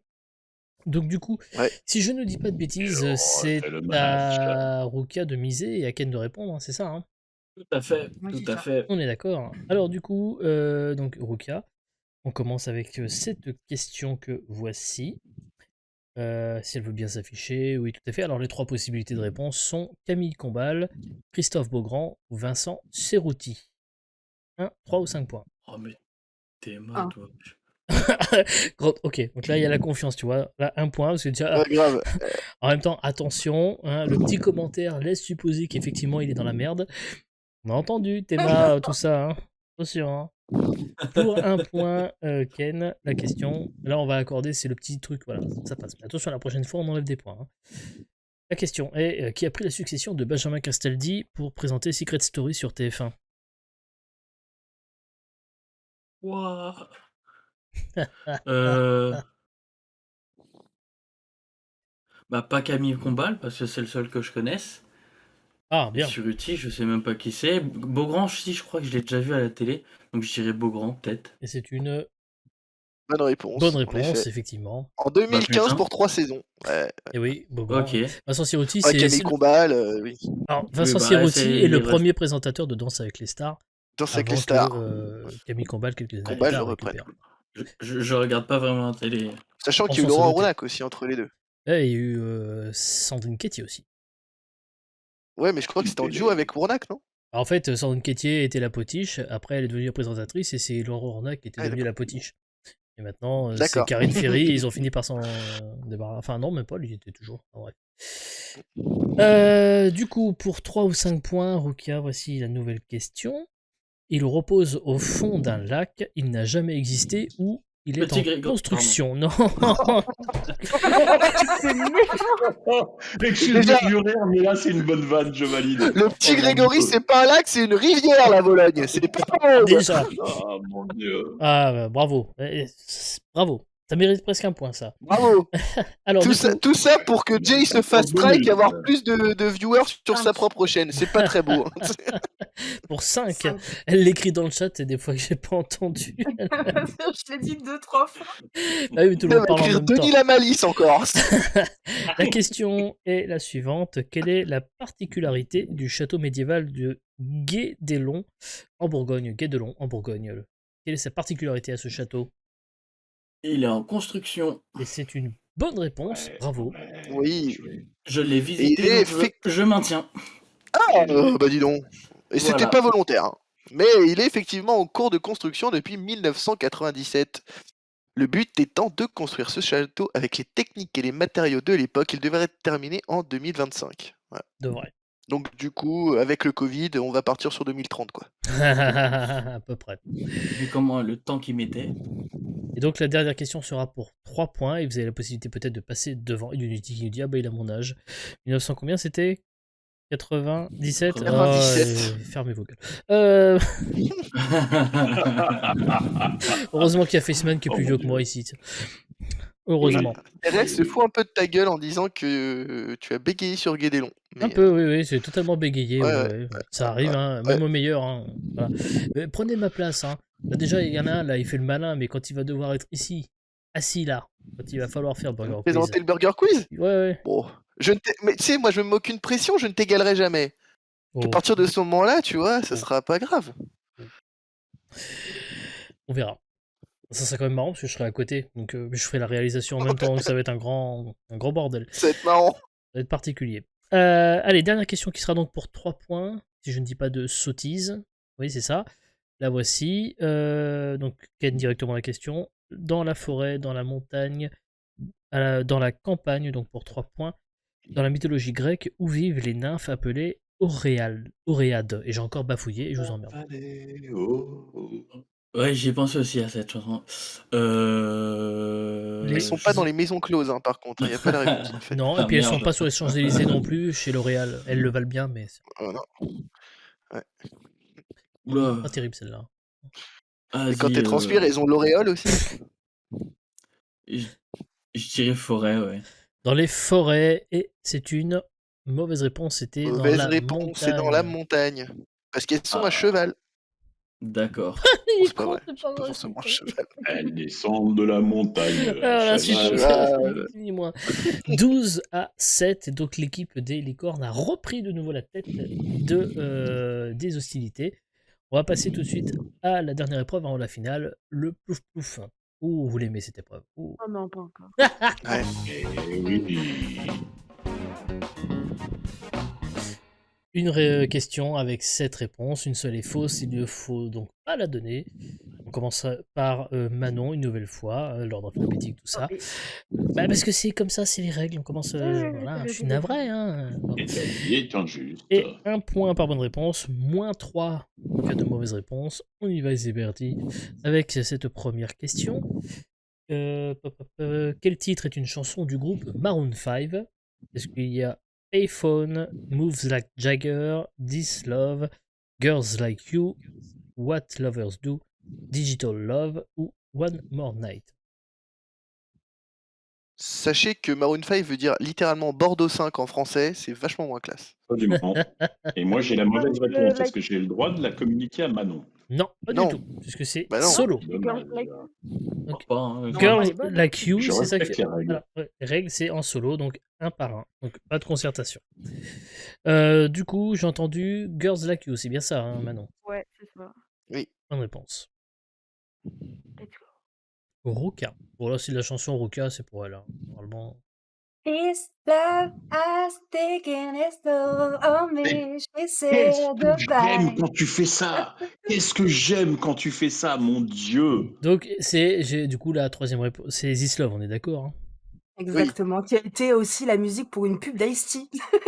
Donc du coup, Ouais. si je ne dis pas de bêtises, Oh, c'est quel match. à Rukia de miser et à Ken de répondre, hein, c'est ça, hein? Tout à fait, Oui, tout c'est à ça. fait. On est d'accord. Alors du coup, donc Rukia, on commence avec cette question que voici. Si elle veut bien s'afficher, oui tout à fait. Alors les 3 possibilités de réponse sont Camille Combal, Christophe Beaugrand ou Vincent Cerruti. 1, 3 ou 5 points. Oh, mais t'es Ah. mal, toi. Ok, donc là il y a la confiance, tu vois. Là 1 point, parce que déjà, Ouais, grave. en même temps, attention, hein, le petit commentaire laisse supposer qu'effectivement il est dans la merde. On a entendu, Théma, tout ça, hein. Attention. Hein. Pour 1 point, Ken, la question, là on va accorder, c'est le petit truc, voilà, ça passe. Mais attention, la prochaine fois on enlève des points. Hein. La question est, qui a pris la succession de Benjamin Castaldi pour présenter Secret Story sur TF1? Ouah. Bah, pas Camille Combal, parce que c'est le seul que je connaisse. Ah, bien. Sur Uti, je sais même pas qui c'est. Beaugrand, si, je crois que je l'ai déjà vu à la télé. Donc je dirais Beaugrand, peut-être. Et c'est une Bonne réponse. bonne en réponse, effet. effectivement. En 2015 putain. pour 3 saisons. Ouais. Et oui, Beaugrand. Ok. Vincent Cerruti, Ouais, c'est... Camille Combal, oui. Alors, Vincent Oui, bah, Cerruti c'est est le les premier présentateur de Danse avec les stars, Danse avec avant les stars. que Camille Combal, quelques années Combal plus tard, le reprenne. récupère. Je regarde pas vraiment la télé. Sachant qu'il y a eu Pensons Laurent se noter. Ronac aussi entre les deux. Et il y a eu Sandrine Quétier aussi. Ouais, mais je crois que c'était en duo avec Ronac, non? Alors, en fait, Sandrine Quétier était la potiche, après elle est devenue la présentatrice, et c'est Laurent Ronac qui était Ah, devenu la potiche. Et maintenant, c'est D'accord. Karine Ferry, ils ont fini par s'en débarrasser. Enfin, non, même pas, lui, il était toujours. En bref. Du coup, pour 3 ou 5 points, Rukia, voici la nouvelle question. Il repose au fond d'un lac, il n'a jamais existé ou Il est Petit en Grégory, construction. Non. C'est méchant. Excuse-moi du rire, mais là, c'est une bonne vanne, je valide. Le petit Oh, mon Grégory, Dieu. c'est pas un lac, c'est une rivière, la Vologne. C'est pas bon. Déjà. Ah, mon Dieu. Ah, bravo. Bravo. Ça mérite presque un point, ça. Bravo. Alors, du coup, Tout ça pour que Jay se fasse strike et avoir plus de viewers sur sa Cinq. propre chaîne. C'est pas très beau. Hein. pour 5, Cinq. elle l'écrit dans le chat, et des fois que j'ai pas entendu. Je l'ai dit 2-3 fois. Ah oui, mais tout le Elle monde va parle en écrire même temps. Denis la malice encore. La question est la suivante. Quelle est la particularité du château médiéval de Guédelon en Bourgogne? Guédelon en Bourgogne. Quelle est sa particularité à ce château? Il est en construction. Et c'est une bonne réponse. Ouais, Bravo. ouais, Oui. Je l'ai Et visité, il est donc je maintiens. Ah, bah dis donc. Et c'était Voilà. pas volontaire. Hein. Mais il est effectivement en cours de construction depuis 1997. Le but étant de construire ce château avec les techniques et les matériaux de l'époque. Il devrait être terminé en 2025. Voilà. Devrait. Donc du coup, avec le Covid, on va partir sur 2030, quoi. À peu près. Vu comment le temps qu'il mettait. Et donc la dernière question sera pour 3 points et vous avez la possibilité peut-être de passer devant Unity qui nous dit ah bah il a mon âge. 1900 combien c'était? 97. 97. Fermez vos gueules. Heureusement qu'il y a Faceman qui est plus Oh, vieux mon que moi ici. Heureusement. RS se fout un peu de ta gueule en disant que tu as bégayé sur Guédelon. Un peu, oui, j'ai totalement bégayé. Ouais, ouais. Ça arrive, hein, même au meilleur. Hein, voilà. Mais prenez ma place. Hein. Bah, déjà, il y en a un là, il fait le malin, mais quand il va devoir être ici, assis là, quand il va falloir faire Burger Quiz. Présenter le Burger Quiz. Ouais. Bon, mais tu sais, moi je me moque aucune pression, je ne t'égalerai jamais. Oh, À partir de ce moment-là, tu vois, ça sera pas grave. on verra. Ça serait quand même marrant parce que je serai à côté, donc je ferai la réalisation en même temps, donc ça va être un grand bordel. Ça va être marrant. Ça va être particulier. Allez, dernière question qui sera donc pour 3 points, si je ne dis pas de sottise. Oui, c'est ça. La voici. Donc, Ken directement la question. Dans la forêt, dans la montagne, dans la campagne, donc pour 3 points, dans la mythologie grecque, où vivent les nymphes appelées Oréades. Et j'ai encore bafouillé et je vous emmerde. Allez, oh, oh. Ouais, j'ai pensé aussi à cette chanson. Elles sont pas dans les maisons closes, hein, par contre. Il n'y a pas de réponse. En fait. Non, et Ah, puis elles merde. sont pas sur les Champs-Élysées non plus, chez L'Oréal. Elles le valent bien, mais c'est Voilà. Oula. pas terrible celle-là. Et quand elles transpirent, elles ont l'auréole aussi. Je dirais forêt, ouais. Dans les forêts, et c'est une mauvaise réponse, c'était dans Mauvaise la réponse, c'est dans la montagne. Parce qu'elles sont Ah. à cheval. D'accord. Il est C'est pas con, vrai. c'est pas Pas vrai, forcément à putain. cheval. Elles descendent de la montagne. Ah, là, cheval. dis-moi. 12 à 7, et donc l'équipe des licornes a repris de nouveau la tête des hostilités. On va passer tout de suite à la dernière épreuve avant la finale, le plouf plouf. Ouh, vous l'aimez cette épreuve. Ouh. Oh non, pas encore. Ouais. Eh oui. Une question avec 7 réponses, une seule est fausse, il ne faut donc pas la donner. On commence par Manon une nouvelle fois, l'ordre alphabétique, tout ça. Bah, parce que c'est comme ça, c'est les règles, on commence... voilà, je suis navré. Hein. Et ta vie est injuste. Et 1 point par bonne réponse, moins 3 en cas de mauvaise réponse. On y va, c'est parti. Avec cette première question. Quel titre est une chanson du groupe Maroon 5? Est-ce qu'il y a Payphone, Moves Like Jagger, This Love, Girls Like You, What Lovers Do, Digital Love ou One More Night? Sachez que Maroon 5 veut dire littéralement Bordeaux 5 en français, c'est vachement moins classe. Absolument. Et moi, j'ai la mauvaise réponse. Est-ce que j'ai le droit de la communiquer à Manon? Non, pas Non. du tout, puisque c'est Bah non. solo. Dommage. Donc, Pas, hein, Girls elle est bonne. Like You, Je c'est ça respecte qui... les règles. Voilà, ouais, les règles, c'est en solo, donc 1 par 1. Donc pas de concertation. Du coup, j'ai entendu Girls Like You, c'est bien ça, hein, Manon? Ouais, c'est ça. Bonne réponse. Let's go. Ruka. Bon, là, c'est de la chanson Ruka, c'est pour elle. Hein. Normalement. This love has taken its toll on me. She said Qu'est-ce que j'aime goodbye. quand tu fais ça? Qu'est-ce que j'aime quand tu fais ça, mon Dieu? Donc, j'ai du coup la troisième réponse. C'est This Love, on est d'accord, hein? Exactement, qui a été aussi la musique pour une pub d'Ice-T.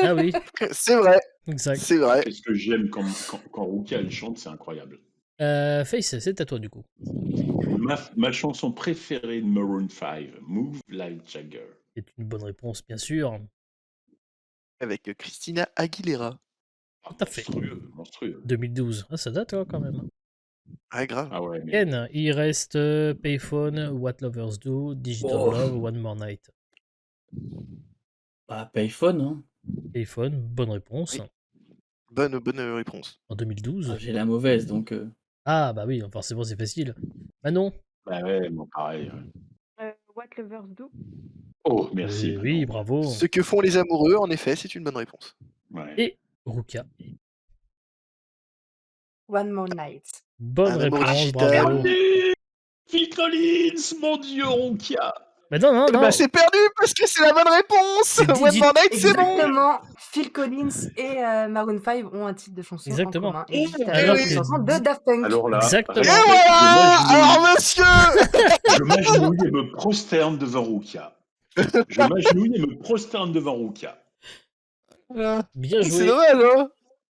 Ah oui, C'est vrai, exact. c'est vrai. Qu'est-ce que j'aime quand Rukia elle chante, c'est incroyable. Face, c'est à toi du coup. Ma chanson préférée de Maroon 5, Move Like Jagger. C'est une bonne réponse, bien sûr. Avec Christina Aguilera. Tout à fait. Monstrueux. 2012. Ah, ça date quand même. Hein. Ah, grave. Ah ouais, mais Ken, il reste Payphone, What Lovers Do, Digital Oh. Love, One More Night. Bah, Payphone, hein. Payphone, bonne réponse. Oui. Bonne réponse. En 2012. Ah, j'ai la mauvaise, donc... Ah, bah oui, forcément, c'est facile. Manon. bah ouais, bon, pareil. Ouais. What Lovers Do. Oh, merci. Oui, Manon. bravo. Ce que font les amoureux, en effet, c'est une bonne réponse. Ouais. Et Ruka. One More Night. Bonne Un amour réponse, digital. bravo. Perdu Phil Collins, mon dieu, Ronkia. Mais non, non, Eh non. bah, c'est perdu parce que c'est la bonne réponse. C'est One More Night, c'est bon. Exactement. Phil Collins et Maroon 5 ont un titre de chanson Exactement. en commun. Et Digital Alors Love, que- une chanson de Daft Punk. Alors là, Exactement. Et respect, voilà. Alors, monsieur. je m'agenouille et me prosterne devant Roukia. Je m'agenouille et me prosterne devant Roukia. Bien C'est joué. dommage, hein.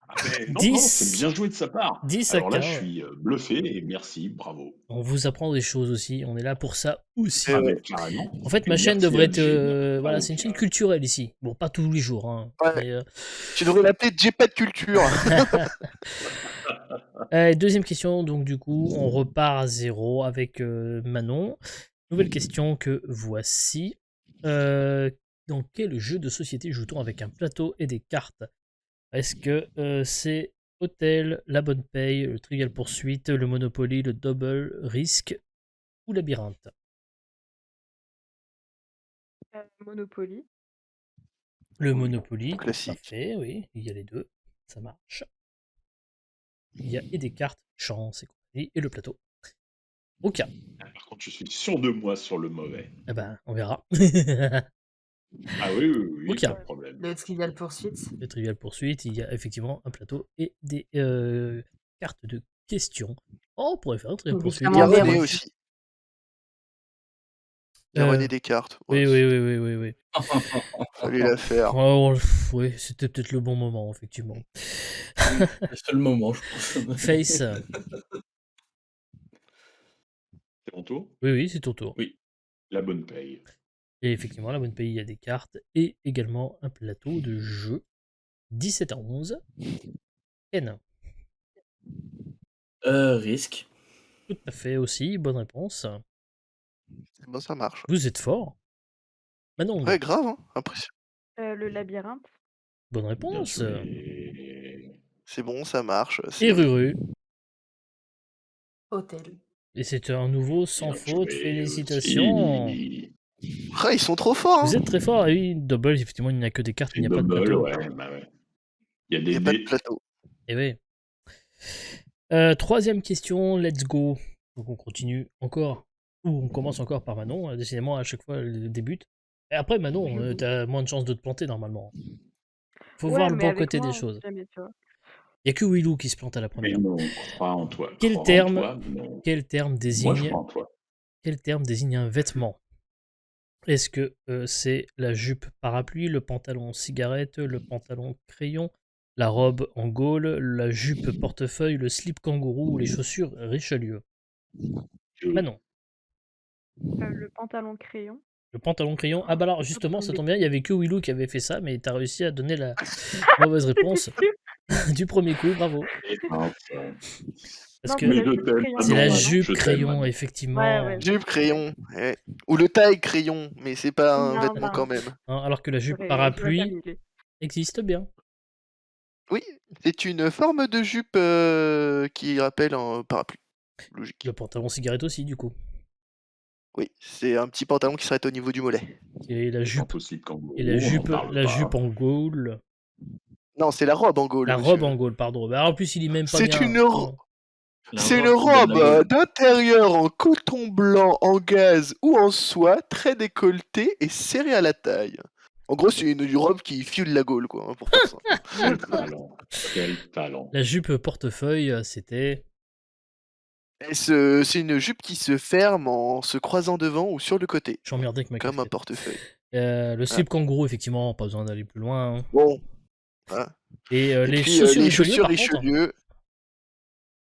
Ah, mais non, 10. non, c'est bien joué de sa part. 10 à Alors là, 15. je suis bluffé et merci, bravo. On vous apprend des choses aussi. On est là pour ça aussi. Ah, mais carrément. En fait, Et ma chaîne merci devrait à être. Jane. Voilà, c'est une chaîne culturelle ici. Bon, pas tous les jours. Hein, Ouais. mais, Tu devrais l'appeler J'ai pas de culture. deuxième question. Donc, du coup, on repart à 0 avec Manon. Nouvelle question que voici. Dans quel jeu de société joue-t-on avec un plateau et des cartes? Est-ce que c'est Hôtel, La Bonne Paye, le Trivial Poursuite, le Monopoly, le Double Risque ou Labyrinthe? Monopoly. Le Oui, Monopoly, classique. parfait, oui, il y a les deux, ça marche. Il y a et des cartes, chance et compagnie, et le plateau. Au cas, Par contre, je suis sûr de moi sur le mauvais. eh ben, on verra. Ah oui, oui, oui, Ok. pas de problème. Le Trivial Pursuit. Le Trivial Poursuite, il y a effectivement un plateau et des cartes de questions. Oh, on pourrait faire un Trivial Oui, Poursuite. Il y a clairement. René oui. aussi. Il y a Euh, René Descartes. Oui, Ouais, oui. fallait la faire. Oh, oui, c'était peut-être le bon moment, effectivement. C'est le seul moment, je pense. Face, C'est mon tour. oui, c'est ton tour. Oui, la bonne paye. Et effectivement, la bonne pays, il y a des cartes et également un plateau de jeu. 17 à 11. Ken, Risque. tout à fait aussi, bonne réponse. Bon, ça marche. Vous êtes fort. Manon, Ouais, grave, hein. Impressionnant. Le labyrinthe. bonne Bien réponse. joué. C'est bon, ça marche. Et Ruru. Hôtel. Et c'est un nouveau sans Bien faute, joué félicitations. aussi. Ah, ils sont trop forts. Vous Hein. êtes très fort. Et oui, double, effectivement, il n'y a que des cartes, il n'y a pas de Double, plateau. ouais, bah ouais. Il y a Il des n'y a pas de dés. plateau. Et oui. Troisième question, let's go. Donc on continue encore, ou on commence encore par Manon. Décidément, à chaque fois, elle débute. Et après, Manon, t'as moins de chances de te planter normalement. Faut voir le mais bon avec côté moi, des choses. jamais, tu vois. Il n'y a que Willou qui se plante à la Mais première. non, crois en toi. Quel crois en terme, toi, non. quel terme Moi, je désigne, crois en toi. quel terme désigne un vêtement? Est-ce que c'est la jupe parapluie, le pantalon cigarette, le pantalon crayon, la robe en gaule, la jupe portefeuille, le slip kangourou ou les chaussures Richelieu? Manon. Le pantalon crayon. Le pantalon crayon. Ah bah alors justement, ça tombe bien, il y avait que Willou qui avait fait ça, mais t'as réussi à donner la mauvaise réponse du premier coup, bravo. Et enfin, Parce Non, que mais mais la je jupe t'aime, crayon, c'est la Manon, pardon. jupe je t'aime, crayon, Manon. effectivement. Ouais. Jupe crayon. Ouais. Ou le taille crayon, mais c'est pas un Non, vêtement non. quand même. Hein, alors que la jupe J'aurais parapluie annulé. existe bien. Oui, c'est une forme de jupe qui rappelle un parapluie. Logique. Le pantalon cigarette aussi, du coup. Oui, c'est un petit pantalon qui s'arrête au niveau du mollet. Et la jupe, Impossible kangourou, et la on en jupe, parle la pas. jupe en gaule. Non, c'est la robe en gaule. La monsieur. robe en gaule, pardon. Bah, en plus, il y même pas C'est bien. une Pardon. La C'est une robe qui donne robe la gueule. d'intérieur en coton blanc, en gaze ou en soie, très décolletée et serrée à la taille. En gros, c'est une robe qui file la gaule, quoi, hein, pour faire ça. Quel talent. Quel talent. La jupe portefeuille, c'était. Et c'est une jupe qui se ferme en se croisant devant ou sur le côté, Je suis emmerdé avec ma comme un casquette. portefeuille. Le slip kangourou, effectivement, pas besoin d'aller plus loin. Hein. Bon. Hein. Et Et les puis chaussures les Richelieu, chaussures par contre. Richelieu.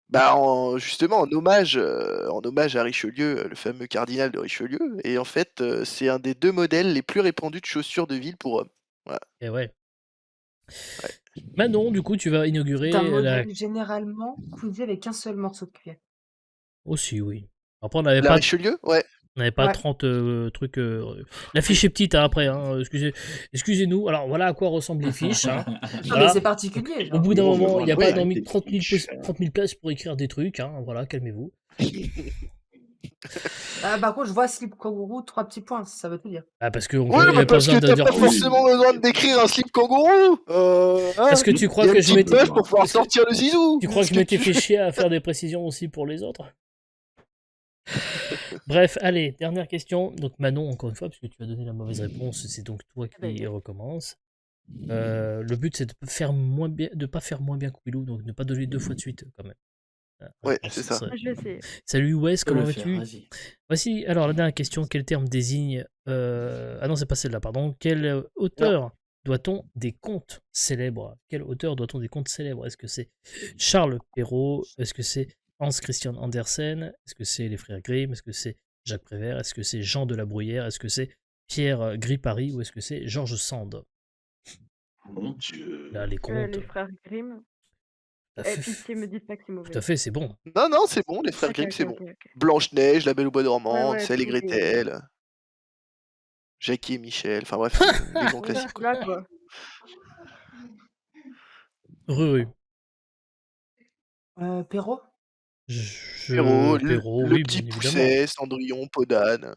Bah, justement, en hommage à Richelieu, le fameux cardinal de Richelieu. Et en fait, c'est un des 2 modèles les plus répandus de chaussures de ville pour hommes. Voilà. Et ouais. Ouais. Manon, du coup, tu vas C'est un inaugurer la... modèle généralement cousu avec un seul morceau de cuir. Aussi, oui. Après, on n'avait La pas, Richelieu? Ouais. on n'avait pas Ouais. 30 trucs... La fiche est petite, hein, après. Hein, excusez-nous. Alors, voilà à quoi ressemblent les fiches. Hein. Non, mais Voilà. c'est particulier, Au genre. bout d'un Non, mais moment, il n'y a voilà, pas arrêtez 30 de 000, tricher. 30 000 places pour écrire des trucs. Hein. Voilà, calmez-vous. Par contre, je vois slip kangourou, 3 petits points, ça veut tout dire. Ah, parce qu'on Ouais, il n'y mais a pas parce besoin que de t'as dire... pas Oui. forcément besoin d'écrire un slip kangourou. Est-ce que tu Il crois y a que une je petite m'étais... poche pour pouvoir sortir le zizou. Tu crois que Est-ce je m'étais tu- fait chier à faire des précisions aussi pour les autres? Bref, allez, dernière question. Donc Manon, encore une fois, parce que tu as donné la mauvaise réponse, c'est donc toi qui recommence. Le but, c'est de pas faire moins bien Coupilou, donc ne pas donner 2 fois de suite, quand même. Ouais, Alors, c'est ce ça. serait- Je vais essayer. Salut Wes, Je peux comment le faire, vas-tu? vas-y. Voici, alors la dernière question, quel terme désigne... Ah non, c'est pas celle-là, pardon. Quel auteur doit-on des contes célèbres? Quel auteur doit-on des contes célèbres? Est-ce que c'est Charles Perrault? Est-ce que c'est Hans Christian Andersen? Est-ce que c'est les frères Grimm? Est-ce que c'est Jacques Prévert? Est-ce que c'est Jean de la Bruyère? Est-ce que c'est Pierre Gripari? Ou est-ce que c'est Georges Sand? Mon Dieu. Là, les contes. Les frères Grimm. Tout à fait, Pitié, me dites pas que c'est mauvais. tout à fait, c'est bon. Non, c'est bon, les frères Ok, Grimm, ok, c'est ok, bon. ok. Blanche-Neige, La Belle au Bois dormant, Ouais, Hansel et tous les- Gretel, Jackie et Michel, enfin bref, les grands classiques. quoi. Là, quoi. Ruru. Perrault? Perrault, le oui, petit bien évidemment. Pousset, Cendrillon, Podane.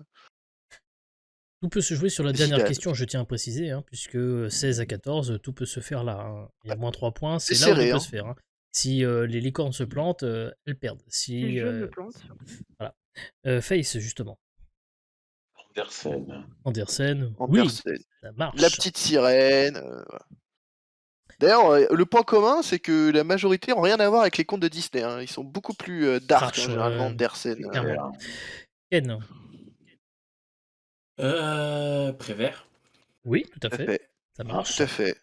Tout peut se jouer sur la dernière Zidane. question, je tiens à préciser, hein, puisque 16 à 14, tout peut se faire là. Hein. Il y a moins 3 points, c'est C'est là où serré, tout peut hein. se faire. Hein. Si les licornes se plantent, elles perdent. Si Si, je me plante. Face, justement. Andersen. Andersen, oui, Andersen. ça marche. La petite sirène. Voilà. D'ailleurs, le point commun, c'est que la majorité n'ont rien à voir avec les contes de Disney. Hein. Ils sont beaucoup plus dark, Trash, généralement, Andersen. clairement. Ken, Prévert. oui, tout à Tout à fait, fait. ça marche. Tout à fait.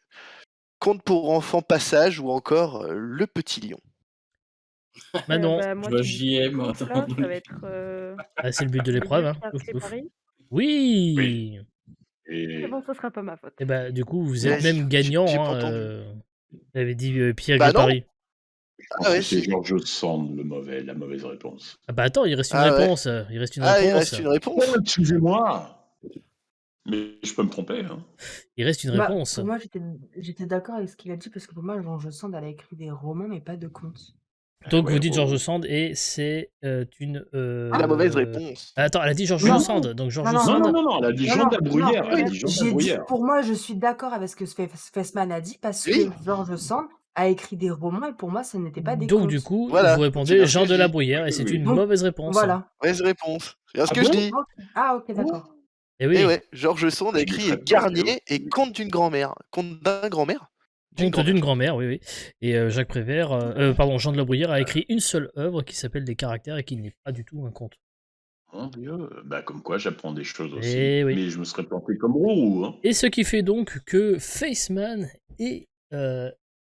Conte pour enfants Passage ou encore Le Petit Lion. Manon, Moi, Je vois qui dis JM, conte, là, ça va être... ah, c'est le but de l'épreuve. Hein. Pierre Ouf, ouf. Paris. Oui, Oui. Et C'est bon, ça sera pas ma faute. et bah, du coup, vous êtes Vas-y, même gagnant. j'ai Hein, pas entendu. vous avez dit Pierre Bah non. Gripari. je pense Ah ouais, que c'est si. Georges Sand la mauvaise réponse. Ah bah attends, il reste une Ah ouais. réponse. Il reste une Ah, il réponse. reste une réponse. Oh, excusez-moi. Mais je peux me tromper. Hein. Il reste une Bah, réponse. pour moi, j'étais d'accord avec ce qu'il a dit, parce que pour moi, Georges Sand, elle a écrit des romans, mais pas de contes. Donc Ouais, vous dites oh. Georges Sand et c'est une... C'est la mauvaise réponse. Attends, elle a dit Georges Non. Sand. Donc Georges Non, Sand... Non, elle a dit Jean de la Bruyère. Elle a dit Jean de la J'ai dit, Bruyère. pour moi, je suis d'accord avec ce que Fessman a dit, parce Oui. que Georges Sand a écrit des romans, et pour moi, ce n'était pas des Donc contes. du coup, Voilà, vous c'est répondez bien ce Jean que de je la dis. Bruyère et c'est Oui. une Donc, mauvaise réponse. Voilà. Mauvaise réponse. C'est bien ce Ah que je bon dis. Ah, ok, d'accord. Et oui, Et ouais, Georges Sand a Je écrit mettrais pas Garnier que- et Conte d'une grand-mère. Conte d'un grand-mère. conte d'une grand-mère, oui, oui. Et Jacques Prévert, Jean de la Bruyère a écrit une seule œuvre qui s'appelle Des caractères et qui n'est pas du tout un conte. Mon Dieu. Bah, comme quoi, j'apprends des choses aussi. Eh oui. Mais je me serais planté comme roux. Hein. Et ce qui fait donc que Faceman et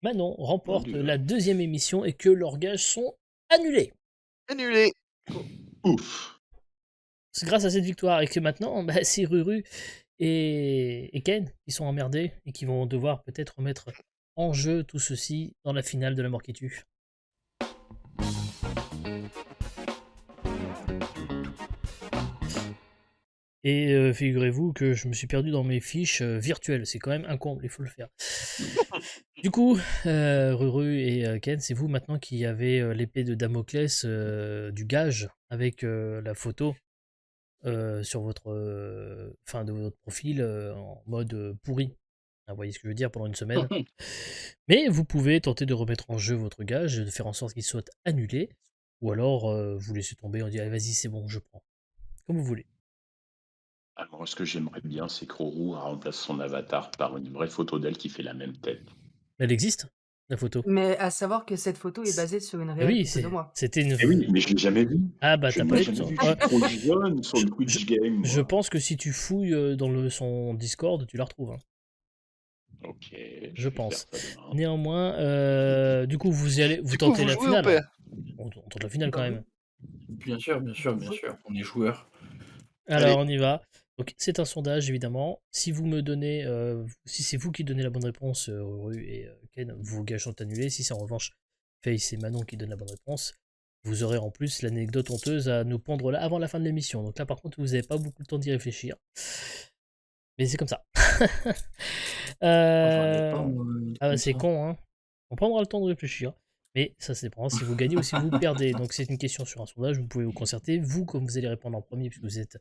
Manon remportent Mon Dieu. la deuxième émission et que leurs gages sont annulés. Annulé. Ouf. C'est grâce à cette victoire et que maintenant, bah, c'est Ruru et Ken qui sont emmerdés et qui vont devoir peut-être remettre en jeu tout ceci dans la finale de La Mort qui tue. Et figurez-vous que je me suis perdu dans mes fiches virtuelles. C'est quand même un comble, il faut le faire. Du coup, Ruru et Ken, c'est vous maintenant qui avez l'épée de Damoclès du gage avec la photo sur votre fin de votre profil en mode pourri. Vous voyez ce que je veux dire pendant une semaine. Mais vous pouvez tenter de remettre en jeu votre gage, de faire en sorte qu'il soit annulé, ou alors vous laissez tomber, on dit allez vas-y c'est bon, je prends. Comme vous voulez. Alors, ce que j'aimerais bien, c'est que Rourou remplace son avatar par une vraie photo d'elle qui fait la même tête. Elle existe, la photo. Mais à savoir que cette photo est basée sur une Ah réelle oui, photo de moi. c'était une... Eh oui, mais je l'ai jamais vu. Ah bah Je t'as ne pas l'ai eu jamais de vu. temps. Je suis trop jeune sur le Twitch Game. Je moi. pense que si tu fouilles dans son Discord, tu la retrouves. Hein. Ok, Je vais pense. faire ça demain. Néanmoins, du coup, vous y allez, vous Du coup, tentez vous la jouez ou finale. pas On tente la finale quand Bah oui. même. Bien sûr, bien sûr, bien sûr. On est joueurs. Alors, Allez. on y va. Donc, c'est un sondage, évidemment. Si vous me donnez, si c'est vous qui donnez la bonne réponse, Ruru et Ken, vos gages sont annulés. Si c'est en revanche Face et Manon qui donnent la bonne réponse, vous aurez en plus l'anecdote honteuse à nous pondre là avant la fin de l'émission. Donc là, par contre, vous n'avez pas beaucoup de temps d'y réfléchir. Mais c'est comme ça. J'en ai pas, Euh, moi, Ah bah, comme c'est ça. con, hein. On prendra le temps de réfléchir. Mais ça dépend si vous gagnez ou si vous perdez. Donc c'est une question sur un sondage, vous pouvez vous concerter. Vous, comme vous allez répondre en premier, puisque vous êtes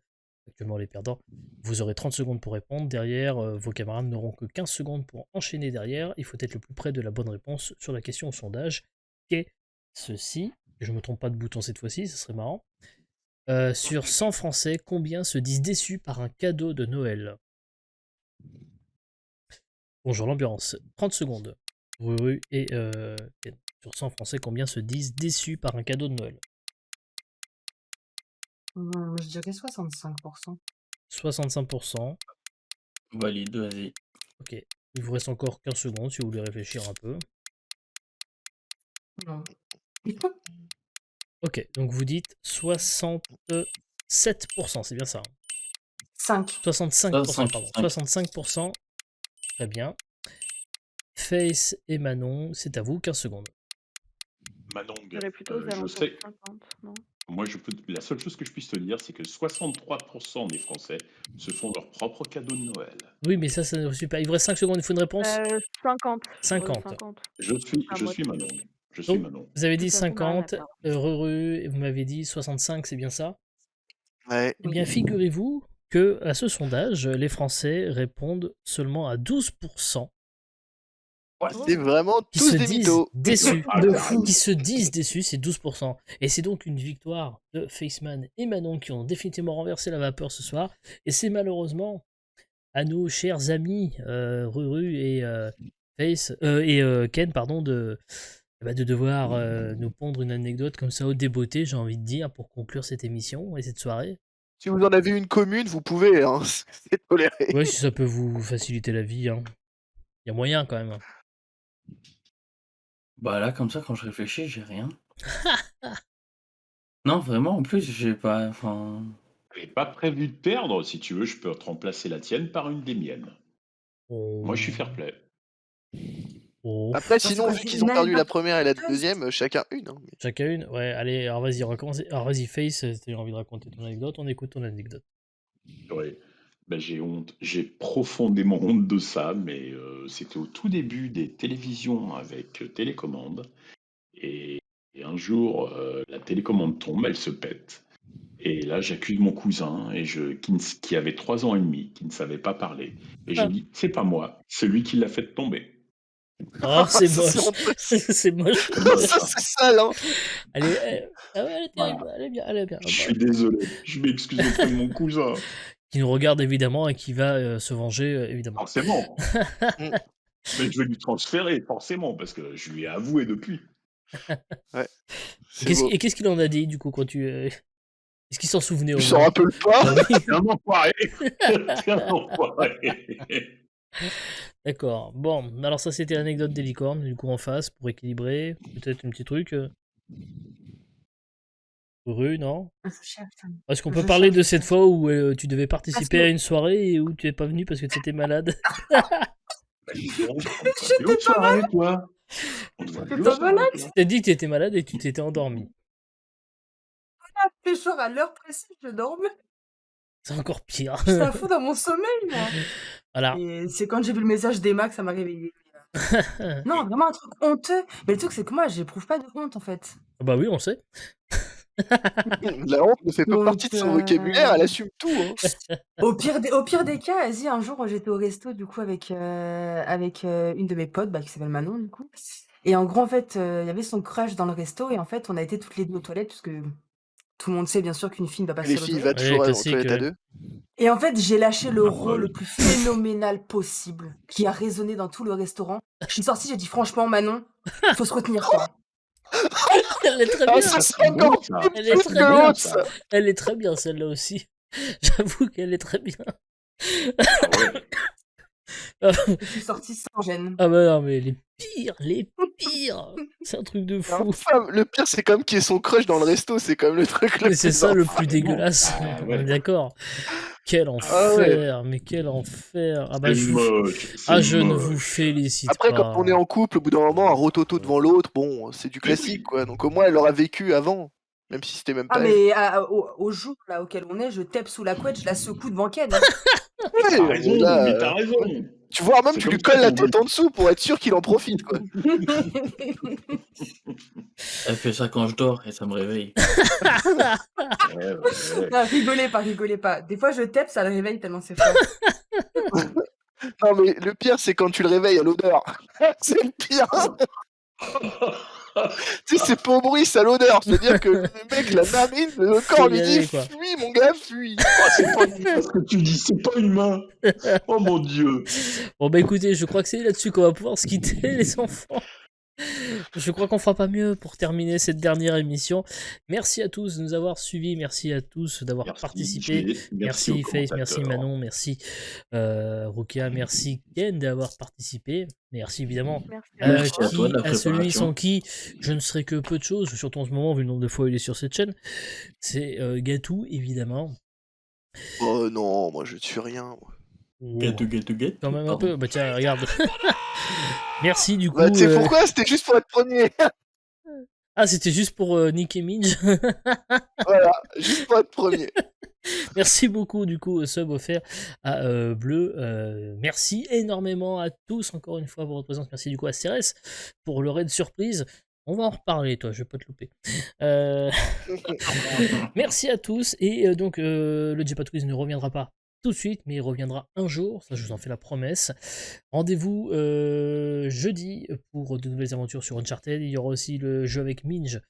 actuellement les perdants, vous aurez 30 secondes pour répondre. Derrière, vos camarades n'auront que 15 secondes pour enchaîner derrière. Il faut être le plus près de la bonne réponse sur la question au sondage. Qu'est ceci? Je ne me trompe pas de bouton cette fois-ci, ce serait marrant. Sur 100 Français, combien se disent déçus par un cadeau de Noël? Bonjour l'ambiance. 30 secondes. Ruru et Ken. Sur 100 Français, combien se disent déçus par un cadeau de Noël? Je dirais 65%. 65%. Valide, vas-y. Ok. Il vous reste encore 15 secondes si vous voulez réfléchir un peu. Non. Ok, donc vous dites 67%, c'est bien ça. 5. 65%, pardon. 65. 65%. Très bien. Face et Manon, c'est à vous, 15 secondes. Manong, Je dirais plutôt aux je alentours sais. de 50, non? Moi, la seule chose que je puisse te dire, c'est que 63% des Français se font leur propre cadeau de Noël. Oui, mais ça ne suffit pas. Il vous reste 5 secondes, il faut une réponse. 50. 50. 50. Je suis À moitié. Manong. Je suis Donc, Manon. vous avez De dit toute façon, on a rien à 50, perdre. Ruru, et vous m'avez dit 65, c'est bien ça? Ouais. Eh bien, figurez-vous que à ce sondage, les Français répondent seulement à 12%. C'est vraiment Qui tous se des disent mythos. déçus. De fou. Qui se disent déçus, c'est 12%. Et c'est donc une victoire de Faceman et Manon qui ont définitivement renversé la vapeur ce soir. Et c'est malheureusement à nos chers amis Ruru et Ken, pardon, de devoir nous pondre une anecdote comme ça au débeauté, j'ai envie de dire, pour conclure cette émission et cette soirée. Si vous en avez une commune, vous pouvez, hein. C'est toléré. Ouais, si ça peut vous faciliter la vie, hein. Il y a moyen quand même. Bah là, comme ça, quand je réfléchis, j'ai rien. Non, vraiment, en plus, j'ai pas. Enfin. J'avais pas prévu de perdre. Si tu veux, je peux te remplacer la tienne par une des miennes. Moi, je suis fair play. Oh. Après, c'est sinon, quoi, vu c'est qu'ils ont une perdu la anecdote première et la honteuse? deuxième, chacun une. Hein. Chacun une? Ouais, allez, alors vas-y, on va commencer. Alors vas-y, Face, tu as envie de raconter ton anecdote, on écoute ton anecdote. Ouais. Ben, j'ai honte. J'ai profondément honte de ça, mais c'était au tout début des télévisions avec télécommande. Et un jour, la télécommande tombe, elle se pète. Et là, j'accuse mon cousin qui avait 3 ans et demi, qui ne savait pas parler. Et je dis, c'est pas moi, c'est lui qui l'a fait tomber. Oh, c'est Ça, c'est moche. honteux. C'est moche. Ça, c'est sale, hein. Elle est terrible, Voilà. elle est bien, elle est bien. Je suis désolé, je m'excuse auprès de mon cousin. Qui nous regarde évidemment et qui va se venger évidemment. Forcément. Mais je vais lui transférer, forcément, parce que je lui ai avoué depuis. Ouais. C'est beau. Et qu'est-ce qu'il en a dit du coup quand tu. Est-ce qu'il s'en souvenait au Tu s'en moins? rappelles pas? Ah oui. C'est un enfoiré. C'est un enfoiré. D'accord. Bon, alors ça c'était l'anecdote des licornes, du coup en face, pour équilibrer. Peut-être un petit truc. Heureux, non? Est-ce qu'on peut parler de cette fois où tu devais participer à une soirée et où tu n'es pas venu parce que tu étais malade? J'étais pas malade, toi. T'es pas malade? Tu t'as dit que tu étais malade et que tu t'étais endormi. Le jour à l'heure précise, je dormais. C'est encore pire. J'étais à fond dans mon sommeil, moi. Voilà. Et c'est quand j'ai vu le message d'Emma que ça m'a réveillée. Non, vraiment un truc honteux. Mais le truc, c'est que moi, j'éprouve pas de honte, en fait. Bah oui, on sait. La honte ne fait pas Donc, partie de son vocabulaire, elle assume tout. Hein. Au pire des cas, vas-y, un jour, j'étais au resto, du coup, avec une de mes potes, qui s'appelle Manon, du coup. Et en gros, en fait, il y avait son crush dans le resto, et en fait, on a été toutes les deux aux toilettes, parce que tout le monde sait, bien sûr, qu'une fille ne va pas Les seule aux filles toilettes. va toujours Ouais, aux classique, toilettes à ouais. deux. Et en fait, j'ai lâché le Ah, rôle le plus phénoménal possible, qui a résonné dans tout le restaurant. Je suis sortie, j'ai dit franchement, Manon, faut se retenir, quoi. Elle est très Ah, bien. ça c'est encore ça. plus Elle est très que bien. honte, ça. Elle est très bien celle-là aussi. J'avoue qu'elle est très bien. Ah ouais. Je suis sortie sans gêne. Ah bah non, mais les pires. C'est un truc de fou. Enfin, le pire, c'est quand même qu'il y ait son crush dans le resto, c'est quand même le truc le Mais c'est plus ça le infâme. plus dégueulasse. Ah On ouais. est d'accord. Quel Ah ouais. enfer, mais quel enfer. Ah bah C'est je vous... moche, Ah, c'est je ne vous moche. félicite Après, quand on est pas. en couple, au bout d'un moment, un rototo devant l'autre, bon, c'est du classique, quoi. Donc au moins, elle aura vécu avant, même si c'était même Ah pas elle. mais au jour là auquel on est, je tape sous la couette, je la secoue devant Ken. Hein. T'as Ouais, raison, là, mais t'as raison. tu vois, même C'est tu lui comme ça colles la qu'on tête en dessous pour être sûr qu'il en profite, quoi. Elle fait ça quand je dors et ça me réveille. Ouais. Non, rigolez pas. Des fois je tape, ça le réveille tellement c'est fort. Non, mais le pire, c'est quand tu le réveilles à l'odeur. C'est le pire. Tu sais, c'est pas au bruit, c'est à l'odeur. C'est-à-dire que le mec, la narine, le Faut corps y lui dit aller, quoi. fuis, mon gars, fuis. Ah, c'est pas humain ce que tu dis, c'est pas humain. Oh mon Dieu. Bon bah écoutez, je crois que c'est là-dessus qu'on va pouvoir se quitter, les enfants. Je crois qu'on fera pas mieux pour terminer cette dernière émission. Merci à tous de nous avoir suivis, merci à tous d'avoir Merci, participé. Jay, merci aux Face, merci commentateurs. Manon, merci Rukia, merci Ken d'avoir participé. Merci évidemment Merci à Merci toi. à toi de la à celui préparation. sans qui je ne serais que peu de choses, surtout en ce moment vu le nombre de fois où il est sur cette chaîne. C'est Gatou évidemment. Oh non, moi je suis rien. Oh, Get. quand même un Pardon. peu. Bah tiens, regarde. Merci du coup. Bah, tu sais pourquoi? C'était juste pour être premier. Ah, c'était juste pour Nick et Minge. Voilà, juste pour être premier. Merci beaucoup du coup sub offert à Bleu. Merci énormément à tous encore une fois pour votre présence. Merci du coup à Cérès pour le raid surprise. On va en reparler, toi, je vais pas te louper. Merci à tous et donc le J-Pod Quiz ne reviendra pas tout de suite, mais il reviendra un jour, ça je vous en fais la promesse. Rendez-vous jeudi pour de nouvelles aventures sur Uncharted. Il y aura aussi le jeu avec Minge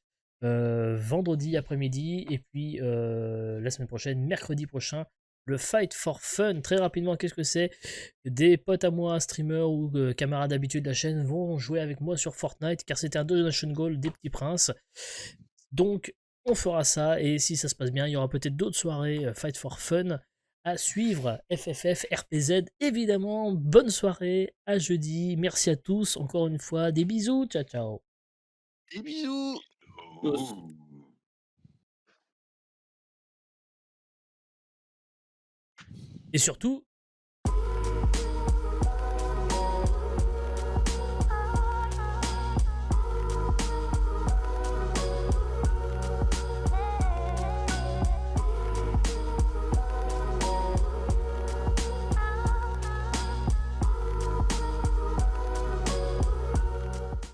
vendredi après-midi et puis la semaine prochaine, mercredi prochain, le Fight for Fun. Très rapidement, qu'est-ce que c'est? Des potes à moi, streamers ou camarades habitués de la chaîne vont jouer avec moi sur Fortnite car c'était un donation goal des petits princes. Donc on fera ça et si ça se passe bien, il y aura peut-être d'autres soirées Fight for Fun à suivre. FFF, RPZ, évidemment. Bonne soirée, à jeudi. Merci à tous, encore une fois. Des bisous, ciao ciao. Des bisous. Oh. Et surtout,